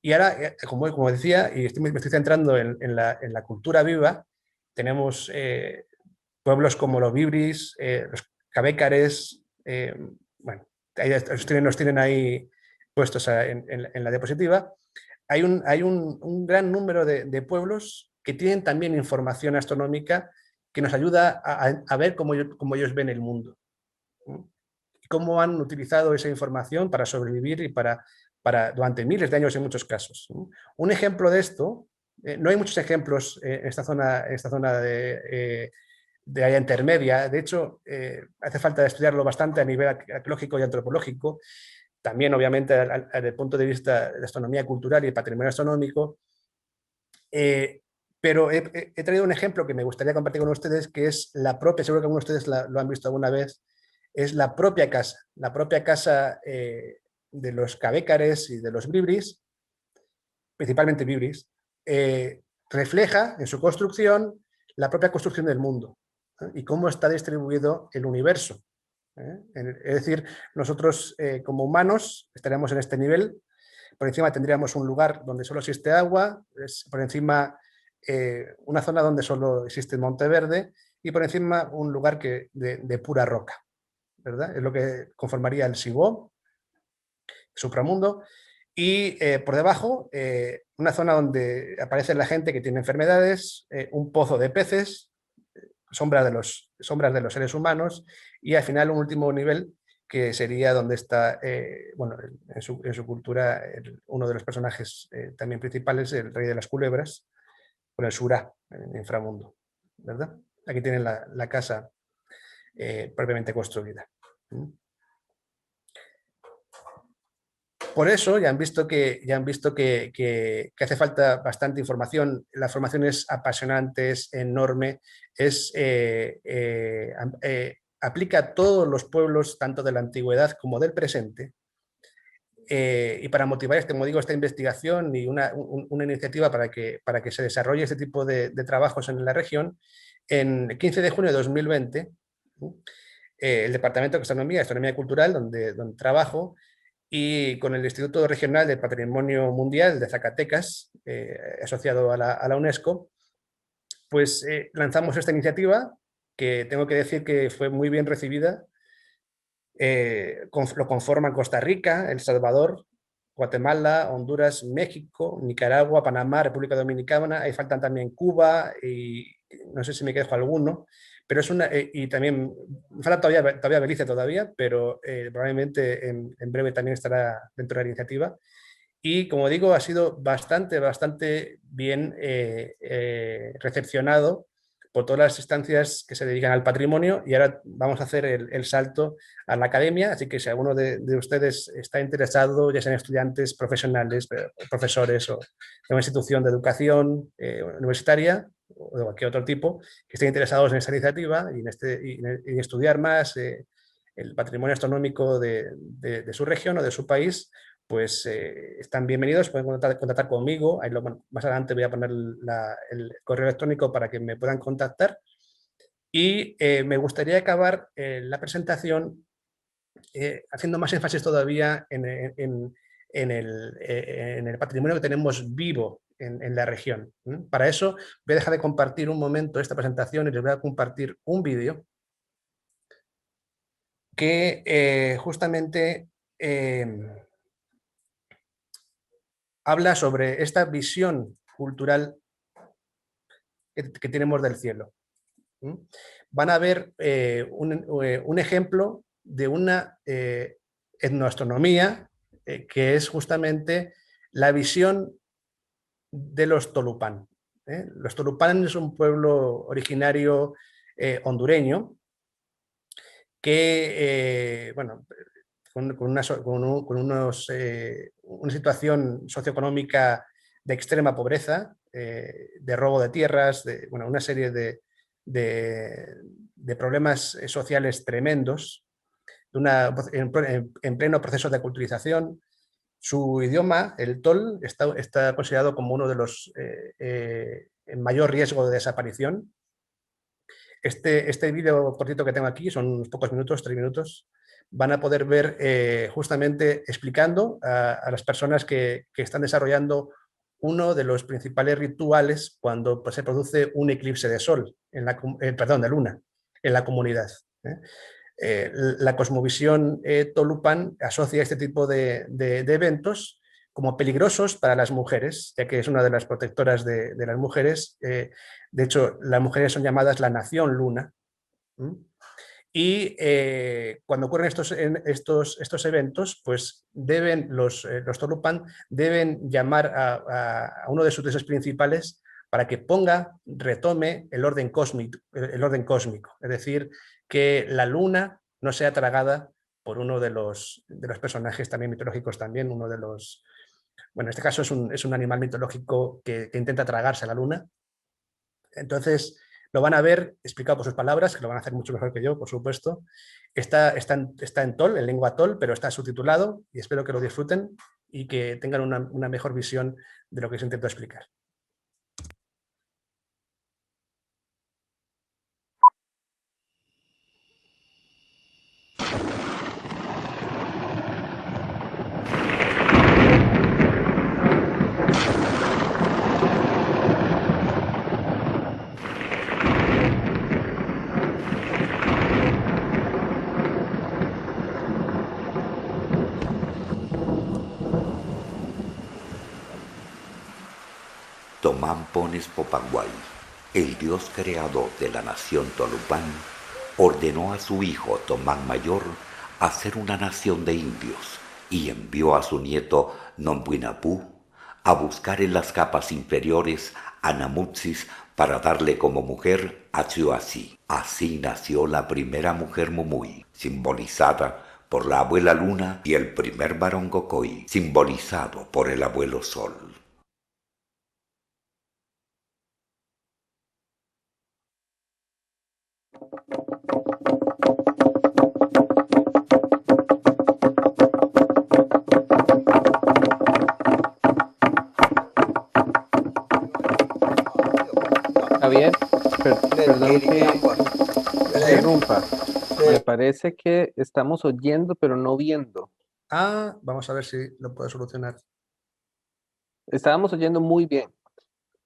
Y ahora, como decía, y me estoy centrando en la cultura viva, tenemos pueblos como los Bibris, los Cabécares, bueno, nos tienen ahí puestos en la diapositiva. Hay un gran número de pueblos que tienen también información astronómica que nos ayuda a ver cómo ellos ven el mundo. Cómo han utilizado esa información para sobrevivir y durante miles de años en muchos casos. Un ejemplo de esto, no hay muchos ejemplos en esta zona de área intermedia. De hecho, hace falta estudiarlo bastante a nivel arqueológico y antropológico. También, obviamente, desde el punto de vista de astronomía cultural y patrimonio astronómico. Pero he traído un ejemplo que me gustaría compartir con ustedes, que es la propia, seguro que algunos de ustedes lo han visto alguna vez, es la propia casa de los Cabécares y de los Bribris, principalmente Bribris, refleja en su construcción la propia construcción del mundo y cómo está distribuido el universo. Es decir, nosotros como humanos estaríamos en este nivel, por encima tendríamos un lugar donde solo existe agua, por encima una zona donde solo existe monte verde, y por encima un lugar de pura roca, ¿verdad? Es lo que conformaría el Sibó, supramundo, y por debajo una zona donde aparece la gente que tiene enfermedades, un pozo de peces, sombras de los seres humanos, y al final un último nivel que sería donde está, bueno, en su cultura, uno de los personajes también principales, el rey de las culebras, con el Surá, en el inframundo, ¿verdad? Aquí tienen la casa propiamente construida. Por eso ya han visto que hace falta bastante información. La formación es apasionante, es enorme, aplica a todos los pueblos, tanto de la antigüedad como del presente. Y para motivar, como digo, esta investigación y una iniciativa para que se desarrolle este tipo de trabajos en la región, en el 15 de junio de 2020 el Departamento de Astronomía Cultural, donde trabajo, y con el Instituto Regional de Patrimonio Mundial de Zacatecas, asociado a la UNESCO, pues lanzamos esta iniciativa que tengo que decir que fue muy bien recibida. Lo conforman Costa Rica, El Salvador, Guatemala, Honduras, México, Nicaragua, Panamá, República Dominicana, ahí faltan también Cuba y no sé si me quedo alguno, pero es una, y también, falta todavía Belice todavía, pero probablemente en breve también estará dentro de la iniciativa. Y como digo, ha sido bastante bien recepcionado por todas las instancias que se dedican al patrimonio, y ahora vamos a hacer el salto a la academia, así que si alguno de ustedes está interesado, ya sean estudiantes, profesionales, profesores o de una institución de educación universitaria o de cualquier otro tipo, que estén interesados en esta iniciativa y en estudiar más el patrimonio astronómico de su región o de su país, pues están bienvenidos, pueden contactar conmigo. Ahí más adelante voy a poner el correo electrónico para que me puedan contactar. Y me gustaría acabar la presentación haciendo más énfasis todavía en el patrimonio que tenemos vivo en la región. Para eso voy a dejar de compartir un momento esta presentación y les voy a compartir un vídeo que justamente habla sobre esta visión cultural que tenemos del cielo. Van a ver un ejemplo de una etnoastronomía que es justamente la visión de los Tolupán. Los Tolupán es un pueblo originario hondureño que, bueno, con una situación socioeconómica de extrema pobreza, de robo de tierras, una serie de problemas sociales tremendos, en pleno proceso de culturización. Su idioma, el tol, está considerado como uno de los en mayor riesgo de desaparición. Este vídeo cortito que tengo aquí, son unos pocos minutos, 3 minutos, van a poder ver justamente explicando a las personas que están desarrollando uno de los principales rituales cuando pues, se produce un eclipse de sol, de luna, en la comunidad. La cosmovisión Tolupán asocia este tipo de eventos como peligrosos para las mujeres, ya que es una de las protectoras de las mujeres. De hecho, las mujeres son llamadas la nación luna. Y cuando ocurren estos eventos, pues los Tolupán deben llamar a uno de sus dioses principales para que retome el orden cósmico, es decir, que la luna no sea tragada por uno de los personajes también mitológicos también, bueno, en este caso es un animal mitológico que intenta tragarse a la luna. Entonces, lo van a ver explicado por sus palabras, que lo van a hacer mucho mejor que yo, por supuesto. Está en tol, en lengua tol, pero está subtitulado y espero que lo disfruten y que tengan una mejor visión de lo que se intenta explicar. Tomán Pones Popanguay, el dios creador de la nación Tolupán, ordenó a su hijo Tomán Mayor hacer una nación de indios y envió a su nieto Nombuinapú a buscar en las capas inferiores a Namutsis para darle como mujer a Xiuhua-Zi. Así nació la primera mujer Mumuy, simbolizada por la abuela Luna, y el primer varón Gokoi, simbolizado por el abuelo Sol. Javier, perdón que interrumpa. Me parece que estamos oyendo, pero no viendo. Vamos a ver si lo puedo solucionar. Estábamos oyendo muy bien,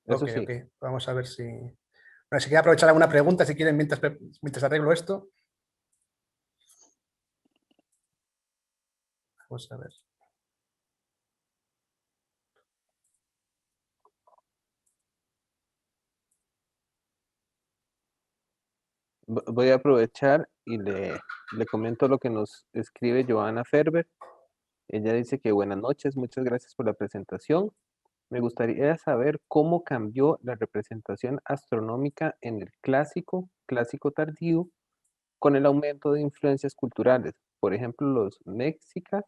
eso Ok, sí. ok. Vamos a ver si... Bueno, si quieren aprovechar alguna pregunta, si quieren, mientras arreglo esto. Vamos a ver. Voy a aprovechar y le comento lo que nos escribe Joana Ferber. Ella dice que buenas noches, muchas gracias por la presentación. Me gustaría saber cómo cambió la representación astronómica en el clásico tardío, con el aumento de influencias culturales, por ejemplo, los mexicas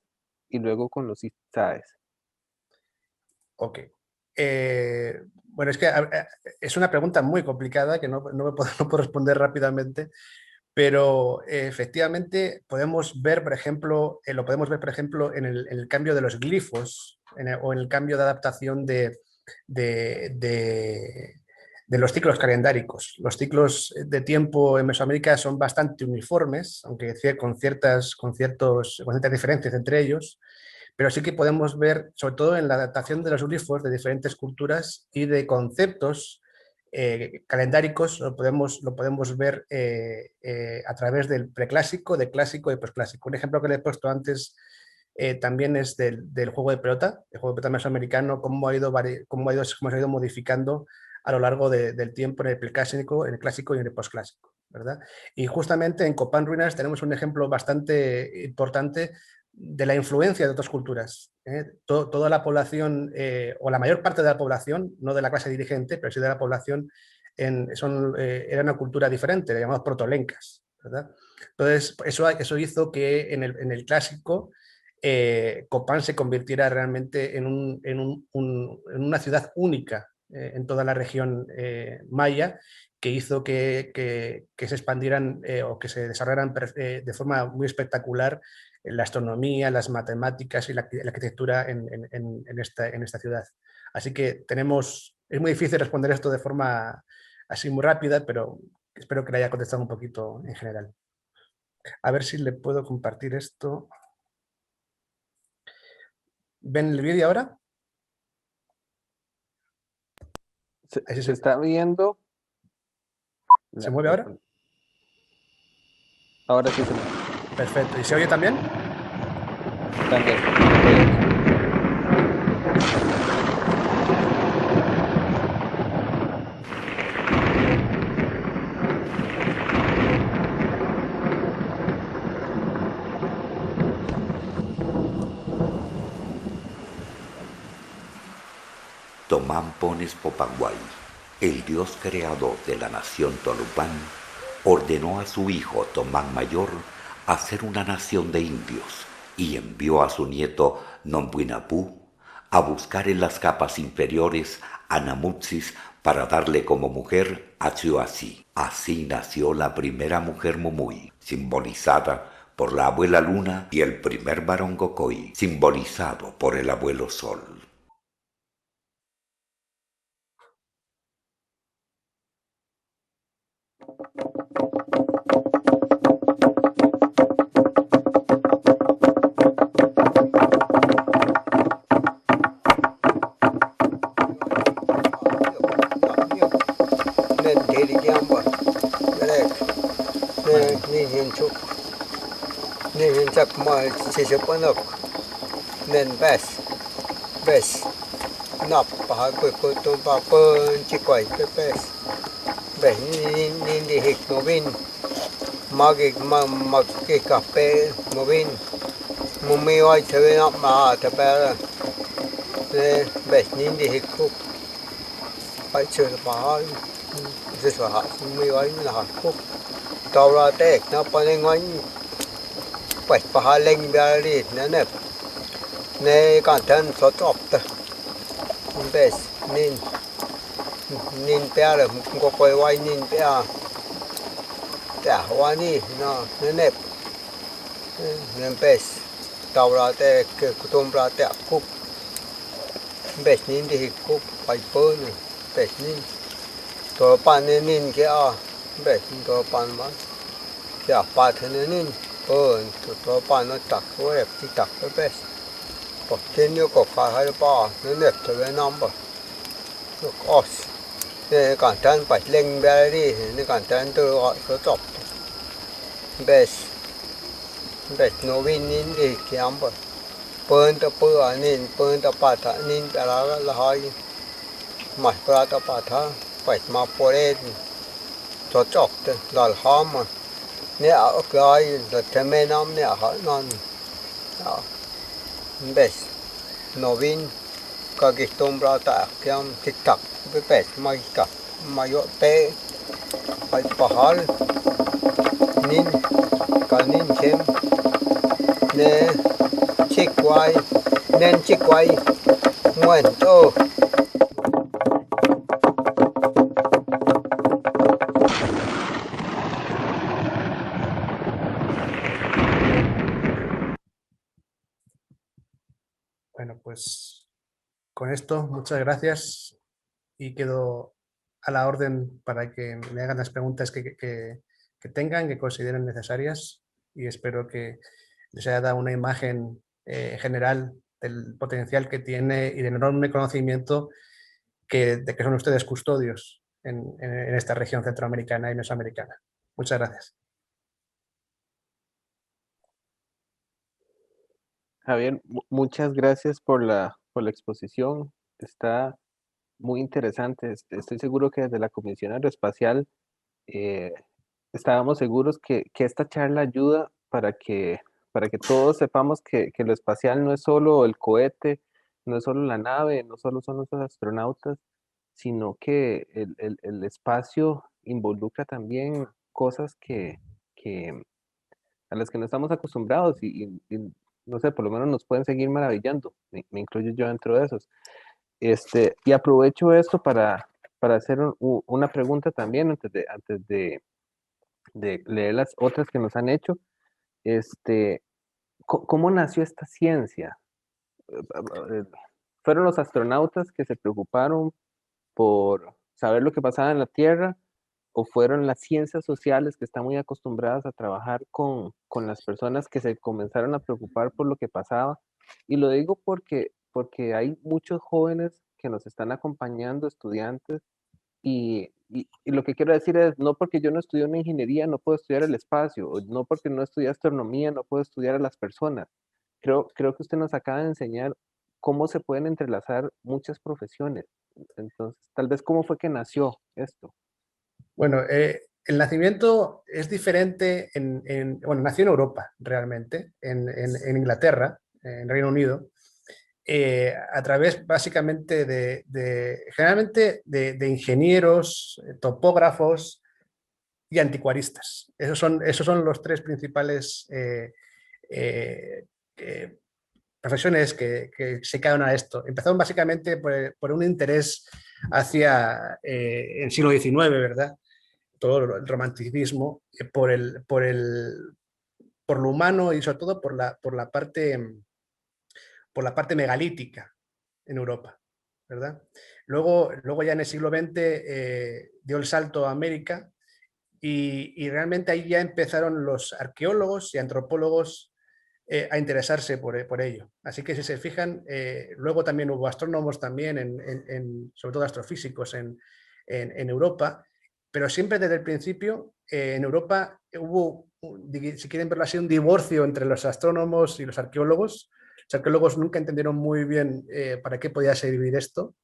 y luego con los izaes. Ok. Bueno, es que es una pregunta muy complicada que no puedo responder rápidamente, pero efectivamente podemos ver, por ejemplo, lo podemos ver, por ejemplo, en el cambio de los glifos o en el cambio de adaptación de los ciclos calendáricos. Los ciclos de tiempo en Mesoamérica son bastante uniformes, aunque con ciertas diferencias entre ellos, pero sí que podemos ver, sobre todo en la adaptación de los glifos de diferentes culturas y de conceptos calendáricos, lo podemos ver a través del preclásico, de clásico y posclásico. Un ejemplo que le he puesto antes también es del juego de pelota, el juego de pelota mesoamericano, cómo se ha ido modificando a lo largo del tiempo en el preclásico, en el clásico y en el posclásico, ¿verdad? Y justamente en Copán Ruinas tenemos un ejemplo bastante importante de la influencia de otras culturas. Toda la población, o la mayor parte de la población, no de la clase dirigente, pero sí de la población, era una cultura diferente, le llamamos protolencas, ¿verdad? Entonces, eso hizo que en el clásico Copán se convirtiera realmente en una ciudad única en toda la región maya, que hizo que se expandieran o que se desarrollaran de forma muy espectacular la astronomía, las matemáticas y la arquitectura en esta ciudad. Así que es muy difícil responder esto de forma así muy rápida, pero espero que le haya contestado un poquito en general. A ver si le puedo compartir esto. ¿Ven el vídeo ahora? Se está viendo. ¿Se mueve ahora? Ahora sí se mueve. Perfecto. ¿Y se oye también? También. Tomán Pones Popanguay, el dios creador de la nación Tolupán, ordenó a su hijo Tomán Mayor hacer una nación de indios y envió a su nieto Nombuinapú a buscar en las capas inferiores a Namutsis para darle como mujer a Tsiuasi. Así nació la primera mujer Mumuy, simbolizada por la abuela Luna, y el primer varón Gokoi, simbolizado por el abuelo Sol. Nên chắc mà chỉ sẽ có nước nên best nắp bà cô tôm bà bơn chỉ quay best nên đi hít mô bin mà cái cà phê mô bin mô mì oi chơi nắp mà thật bè nên best nên đi hít khúc phải chơi bà rất là hot mì oi là hot khúc tàu ra tết nó phải nên ngoan phải pahaling dari ne kanten sot opta bes nin pera ko koi wai nin pera ta wani no ne bes tawra te ke kutum ra te kup bes nin di kup pai pon bes nin to pan nin ke a bes to pan ma ja paathanen on to paano takko epti takko bes potten jo kokka har pa ne nøtte number så oss det kan tan pat leng bari ne kan tan to så top bes no winin de kiamba pön ta pöanin pön ta patanin tara la hai mas prata patha pat ma pored so chokte dal hama ne a kai da temenam ne ha non ja bes novin ka gistom brata kiam tiktak be pet mai ka mayo pe ai pahal nin kanin chem ne chikwai nen chikwai muen to. Bueno, pues con esto, muchas gracias y quedo a la orden para que me hagan las preguntas que tengan, que consideren necesarias, y espero que les haya dado una imagen general del potencial que tiene y del enorme conocimiento de que son ustedes custodios en esta región centroamericana y mesoamericana. Muchas gracias. Javier, muchas gracias por la exposición. Está muy interesante. Estoy seguro que desde la Comisión Aeroespacial eh, estábamos seguros que esta charla ayuda para que todos sepamos que lo espacial no es solo el cohete, no es solo la nave, no solo son los astronautas, sino que el espacio involucra también cosas que a las que no estamos acostumbrados y, no sé, por lo menos nos pueden seguir maravillando. Me incluyo yo dentro de esos. Y aprovecho esto para hacer una pregunta también antes de leer las otras que nos han hecho. ¿Cómo nació esta ciencia? Eh, ¿Fueron los astronautas que se preocuparon por saber lo que pasaba en la Tierra? ¿O fueron las ciencias sociales que están muy acostumbradas a trabajar con las personas que se comenzaron a preocupar por lo que pasaba? Y lo digo porque hay muchos jóvenes que nos están acompañando, estudiantes, y lo que quiero decir es, no porque yo no estudié una ingeniería, no puedo estudiar el espacio, o no porque no estudié astronomía, no puedo estudiar a las personas. Creo que usted nos acaba de enseñar cómo se pueden entrelazar muchas profesiones. Entonces, tal vez cómo fue que nació esto. Bueno, el nacimiento es diferente bueno, nació en Europa realmente, en Inglaterra, en Reino Unido, a través básicamente generalmente de ingenieros, topógrafos y anticuaristas. Esos son los tres principales profesiones que se quedaron a esto. Empezaron básicamente por un interés hacia el siglo XIX, ¿verdad? Todo el romanticismo, por lo humano y sobre todo por la parte megalítica en Europa, ¿verdad? Luego ya en el siglo XX dio el salto a América y realmente ahí ya empezaron los arqueólogos y antropólogos a interesarse por ello. Así que si se fijan, luego también hubo astrónomos también, sobre todo astrofísicos en Europa, pero siempre desde el principio en Europa hubo, si quieren verlo así, un divorcio entre los astrónomos y los arqueólogos. Los arqueólogos nunca entendieron muy bien para qué podía servir esto,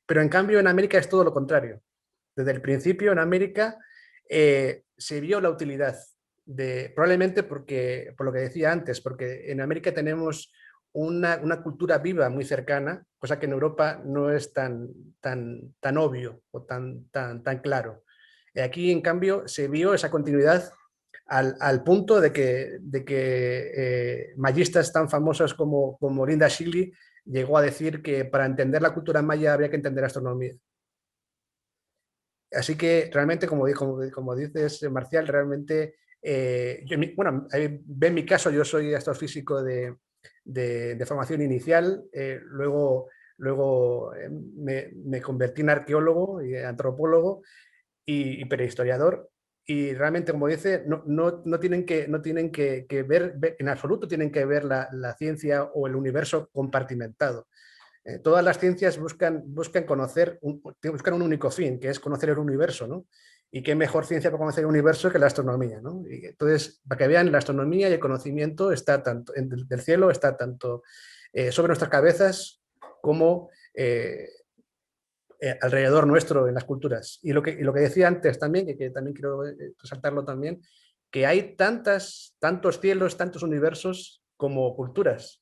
pero en cambio en América es todo lo contrario. Desde el principio en América se vio la utilidad probablemente por lo que decía antes, porque en América tenemos una cultura viva muy cercana, cosa que en Europa no es tan obvio o tan claro. Aquí, en cambio, se vio esa continuidad al punto de que mayistas tan famosas como Linda Shiley llegó a decir que para entender la cultura maya había que entender astronomía. Así que realmente, como dices, Marcial, realmente, bueno, en mi caso yo soy astrofísico de formación inicial, luego me convertí en arqueólogo y antropólogo y prehistoriador, y realmente, como dice, no tienen que ver, en absoluto tienen que ver la ciencia o el universo compartimentado. Todas las ciencias buscan conocer, buscan un único fin, que es conocer el universo, ¿no? Y qué mejor ciencia para conocer el universo que la astronomía, ¿no? Y entonces, para que vean, la astronomía y el conocimiento está tanto del cielo, está tanto sobre nuestras cabezas como alrededor nuestro en las culturas. Y lo que decía antes también, que también quiero resaltarlo también, que hay tantos cielos, tantos universos como culturas.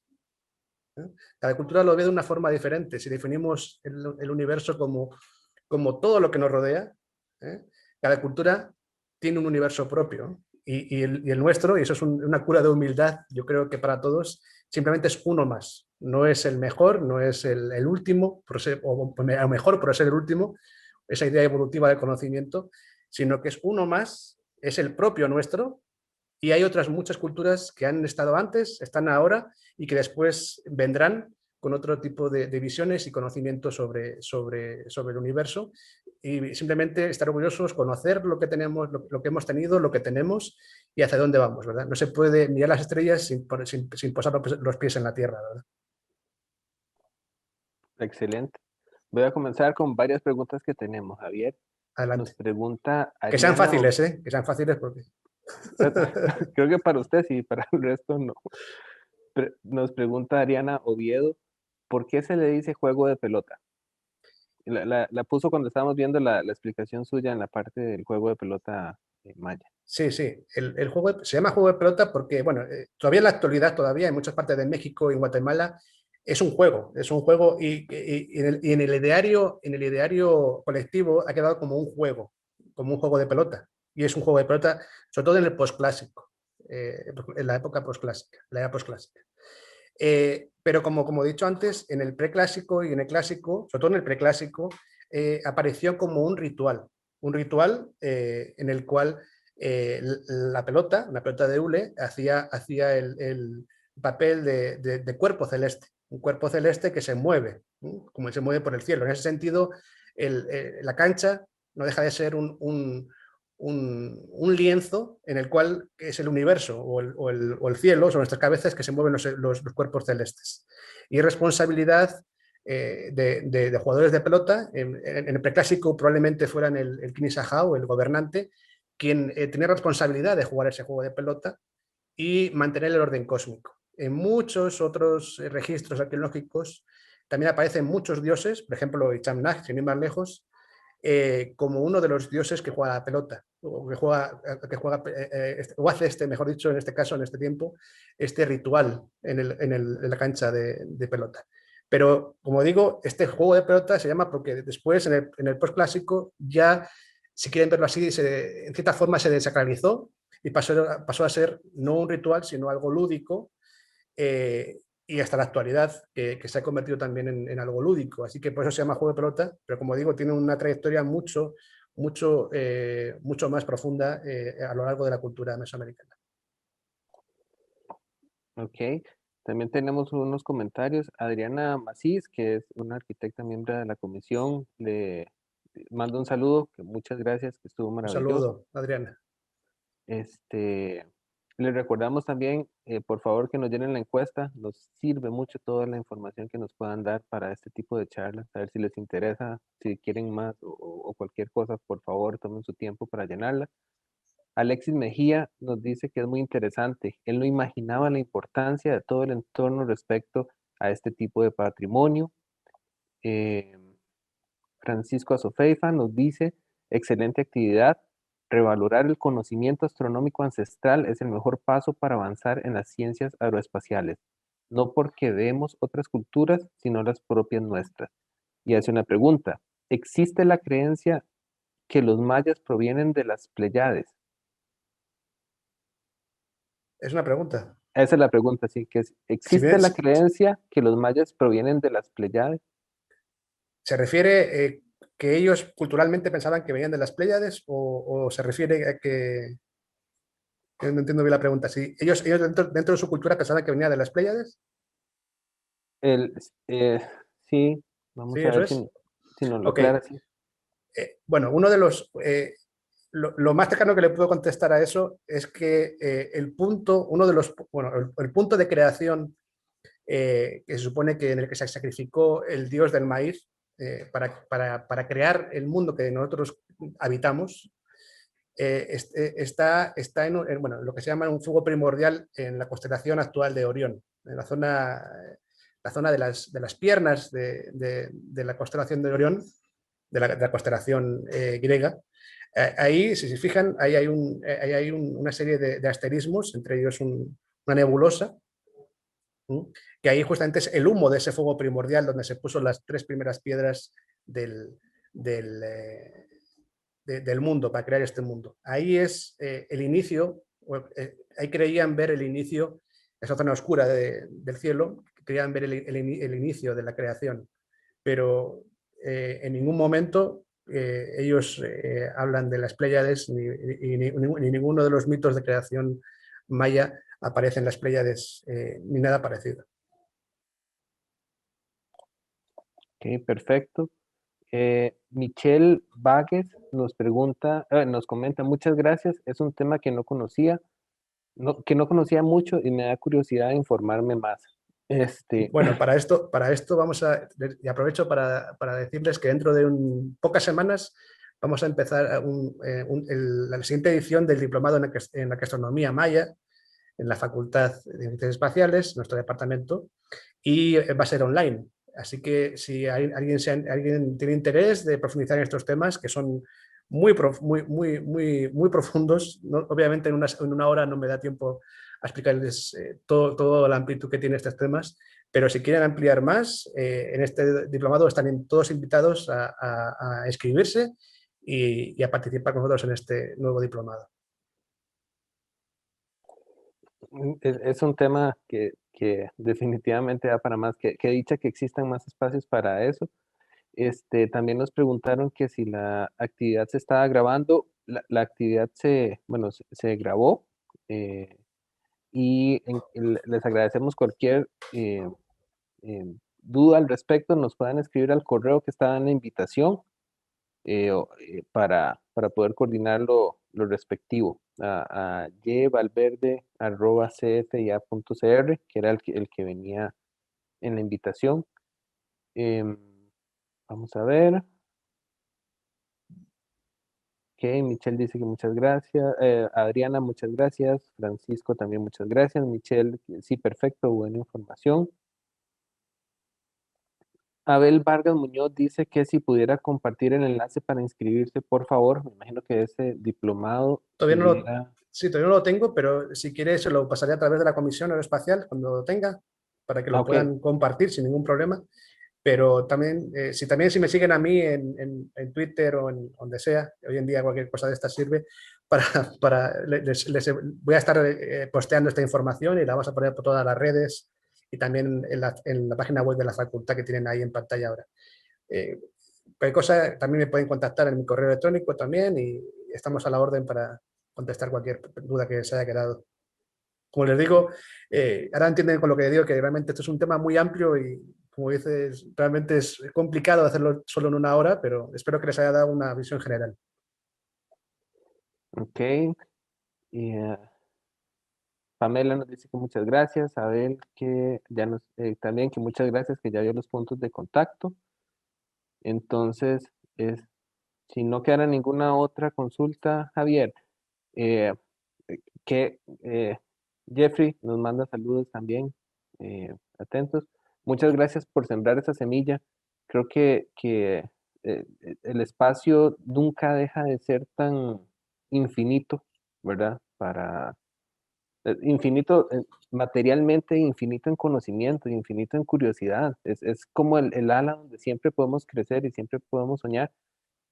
Cada cultura lo ve de una forma diferente. Si definimos el universo como todo lo que nos rodea, ¿eh? Cada cultura tiene un universo propio. Y el nuestro, y eso es una cura de humildad, yo creo que para todos, simplemente es uno más. No es el mejor, no es el último, o mejor por ser el último, esa idea evolutiva del conocimiento, sino que es uno más, es el propio nuestro, y hay otras muchas culturas que han estado antes, están ahora y que después vendrán con otro tipo de visiones y conocimientos sobre el universo. Y simplemente estar orgullosos, conocer lo que tenemos, lo que hemos tenido, lo que tenemos y hacia dónde vamos, ¿verdad? No se puede mirar las estrellas sin posar los pies en la tierra, ¿verdad? Excelente. Voy a comenzar con varias preguntas que tenemos. Javier nos Adelante. pregunta Que sean Ariana, fáciles, ¿eh? Que sean fáciles porque... creo que para usted sí, para el resto no. Nos pregunta Ariana Oviedo, ¿por qué se le dice juego de pelota? La puso cuando estábamos viendo la explicación suya en la parte del juego de pelota maya. Sí, sí. El juego se llama juego de pelota porque, bueno, todavía en la actualidad, todavía en muchas partes de México y en Guatemala, es un juego y en el ideario colectivo ha quedado como un juego de pelota. Y es un juego de pelota, sobre todo en el posclásico, en la época posclásica, la era posclásica. Pero como he dicho antes, en el preclásico y en el clásico, sobre todo en el preclásico, apareció como un ritual en el cual una pelota de hule, hacía el papel de cuerpo celeste, un cuerpo celeste que se mueve, ¿no? Como se mueve por el cielo. En ese sentido, la cancha no deja de ser un lienzo en el cual es el universo o el cielo, son nuestras cabezas que se mueven los cuerpos celestes. Y responsabilidad de jugadores de pelota, en el preclásico probablemente fueran el Knisahau, el gobernante, quien tenía responsabilidad de jugar ese juego de pelota y mantener el orden cósmico. En muchos otros registros arqueológicos también aparecen muchos dioses, por ejemplo, Ichamnach, sin ir más lejos, como uno de los dioses que juega la pelota, o hace mejor dicho, en este caso, en este tiempo, este ritual en la cancha de pelota. Pero, como digo, este juego de pelota se llama porque después, en el postclásico, ya, si quieren verlo así, en cierta forma se desacralizó y pasó a ser no un ritual, sino algo lúdico, y hasta la actualidad, que se ha convertido también en algo lúdico. Así que por eso se llama juego de pelota, pero como digo, tiene una trayectoria mucho más profunda a lo largo de la cultura mesoamericana. Ok, también tenemos unos comentarios. Adriana Macís, que es una arquitecta miembro de la comisión, le mando un saludo, que muchas gracias, que estuvo Un maravilloso. saludo, Adriana. Este, le recordamos también, por favor, que nos llenen la encuesta. Nos sirve mucho toda la información que nos puedan dar para este tipo de charlas. A ver si les interesa, si quieren más o cualquier cosa, por favor, tomen su tiempo para llenarla. Alexis Mejía nos dice que es muy interesante. Él no imaginaba la importancia de todo el entorno respecto a este tipo de patrimonio. Eh, Francisco Azofeifa nos dice, excelente actividad. Revalorar el conocimiento astronómico ancestral es el mejor paso para avanzar en las ciencias aeroespaciales, no porque vemos otras culturas, sino las propias nuestras. Y hace una pregunta, ¿existe la creencia que los mayas provienen de las Pléyades? Es una pregunta. Esa es la pregunta, sí, que es, Si ¿existe la ves, creencia que los mayas provienen de las Pléyades? ¿se refiere que ellos culturalmente pensaban que venían de las Pléyades o se refiere a que no entiendo bien la pregunta? Si ellos dentro de su cultura pensaban que venía de las Pléyades. El, eh, sí, Sí, vamos a eso ver es. si nos lo Ok. aclara, sí. Bueno, uno de los lo más cercano que le puedo contestar a eso es que el punto, uno de los, bueno, el punto de creación que se supone que en el que se sacrificó el dios del maíz para crear el mundo que nosotros habitamos, está bueno, lo que se llama un fuego primordial en la constelación actual de Orión, en la zona de las piernas de la constelación de Orión, de la constelación griega. Ahí, si se fijan, ahí hay, una serie de asterismos, entre ellos una nebulosa, que ahí justamente es el humo de ese fuego primordial donde se puso las 3 primeras piedras del, del, del mundo, para crear este mundo. Ahí es el inicio, ahí creían ver el inicio, esa zona oscura del cielo, creían ver el inicio de la creación, pero en ningún momento ellos hablan de las Pléyades, ni ninguno de los mitos de creación maya aparece en las Pléyades, ni nada parecido. Ok, perfecto. Michelle Vagues nos pregunta, nos comenta, muchas gracias, es un tema que no conocía, que no conocía mucho y me da curiosidad de informarme más. Bueno, para esto y aprovecho para decirles que dentro de pocas semanas vamos a empezar la siguiente edición del diplomado en la astronomía maya en la Facultad de Ciencias Espaciales, nuestro departamento, y va a ser online. Así que si alguien tiene interés de profundizar en estos temas, que son muy profundos, ¿no? Obviamente en una hora no me da tiempo a explicarles toda la amplitud que tienen estos temas, pero si quieren ampliar más, en este diplomado están todos invitados a inscribirse y a participar con nosotros en este nuevo diplomado. Es un tema que definitivamente da para más, que dicha que existan más espacios para eso. También nos preguntaron que si la actividad se estaba grabando. La actividad se grabó, y les agradecemos cualquier duda al respecto. Nos puedan escribir al correo que está en la invitación, para poder coordinar lo respectivo a yvalverde@cfia.cr, que era el que venía en la invitación. Vamos a ver. Ok, Michelle dice que muchas gracias. Adriana, muchas gracias. Francisco también muchas gracias. Michelle, sí, perfecto, buena información. Abel Vargas Muñoz dice que si pudiera compartir el enlace para inscribirse, por favor. Me imagino que ese diplomado Todavía no lo tengo, pero si quieres se lo pasaré a través de la Comisión Aeroespacial cuando lo tenga, para que lo puedan compartir sin ningún problema. Pero también, si me siguen a mí en Twitter o en donde sea, hoy en día cualquier cosa de estas sirve, voy a estar posteando esta información y la vamos a poner por todas las redes y también en la página web de la facultad que tienen ahí en pantalla ahora. Cualquier cosa, también me pueden contactar en mi correo electrónico también y estamos a la orden para contestar cualquier duda que se haya quedado. Como les digo, ahora entienden con lo que digo que realmente esto es un tema muy amplio y, como dices, realmente es complicado hacerlo solo en una hora, pero espero que les haya dado una visión general. Ok. Y, Pamela nos dice que muchas gracias. Abel que ya también que muchas gracias, que ya vio los puntos de contacto. Entonces, si no queda ninguna otra consulta, Javier, eh, que Jeffrey nos manda saludos también, atentos. Muchas gracias por sembrar esa semilla. Creo que el espacio nunca deja de ser tan infinito, ¿verdad? Infinito materialmente, infinito en conocimiento, infinito en curiosidad. Es como el ala donde siempre podemos crecer y siempre podemos soñar.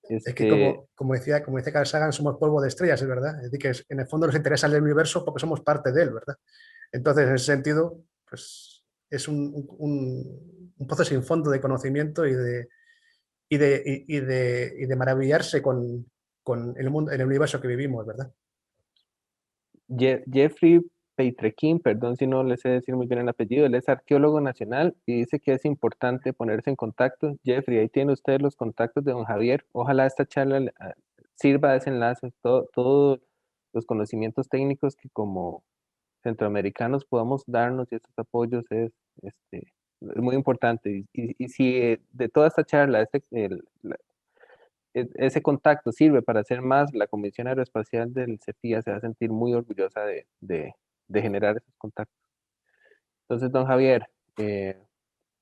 Es que como decía Carl Sagan, somos polvo de estrellas, es verdad. Es decir, que en el fondo nos interesa el universo porque somos parte de él, ¿verdad? Entonces, en ese sentido, pues es un pozo sin fondo de conocimiento y de maravillarse con el mundo, el universo que vivimos, ¿verdad? Jeffrey Peitrequín, perdón si no le sé decir muy bien el apellido, él es arqueólogo nacional y dice que es importante ponerse en contacto. Jeffrey, ahí tiene usted los contactos de don Javier. Ojalá esta charla sirva de ese enlace, todos los conocimientos técnicos que como centroamericanos podamos darnos y estos apoyos es muy importante. Y si de toda esta charla ese contacto sirve para hacer más, la Comisión Aeroespacial del CEPIA se va a sentir muy orgullosa de generar esos contactos. Entonces, don Javier,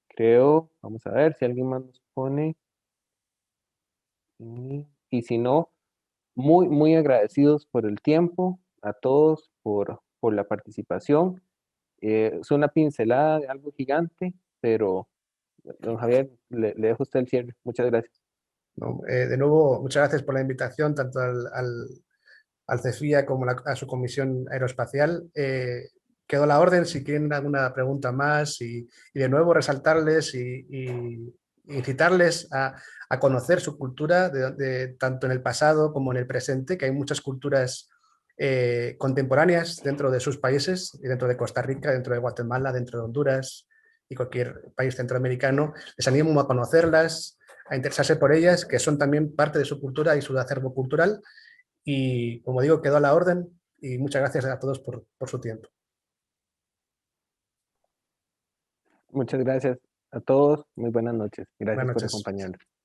creo, vamos a ver si alguien más nos pone. Y si no, muy agradecidos por el tiempo, a todos por la participación. Es una pincelada de algo gigante, pero don Javier, le dejo a usted el cierre. Muchas gracias. No, de nuevo, muchas gracias por la invitación, tanto al CEFIA como a su comisión aeroespacial. Quedó a la orden si quieren alguna pregunta más y de nuevo resaltarles y incitarles a conocer su cultura, tanto en el pasado como en el presente, que hay muchas culturas contemporáneas dentro de sus países, y dentro de Costa Rica, dentro de Guatemala, dentro de Honduras y cualquier país centroamericano. Les animo a conocerlas, a interesarse por ellas, que son también parte de su cultura y su acervo cultural. Y como digo, quedó a la orden y muchas gracias a todos por su tiempo. Muchas gracias a todos. Muy buenas noches. Gracias Buenas por noches. acompañarnos.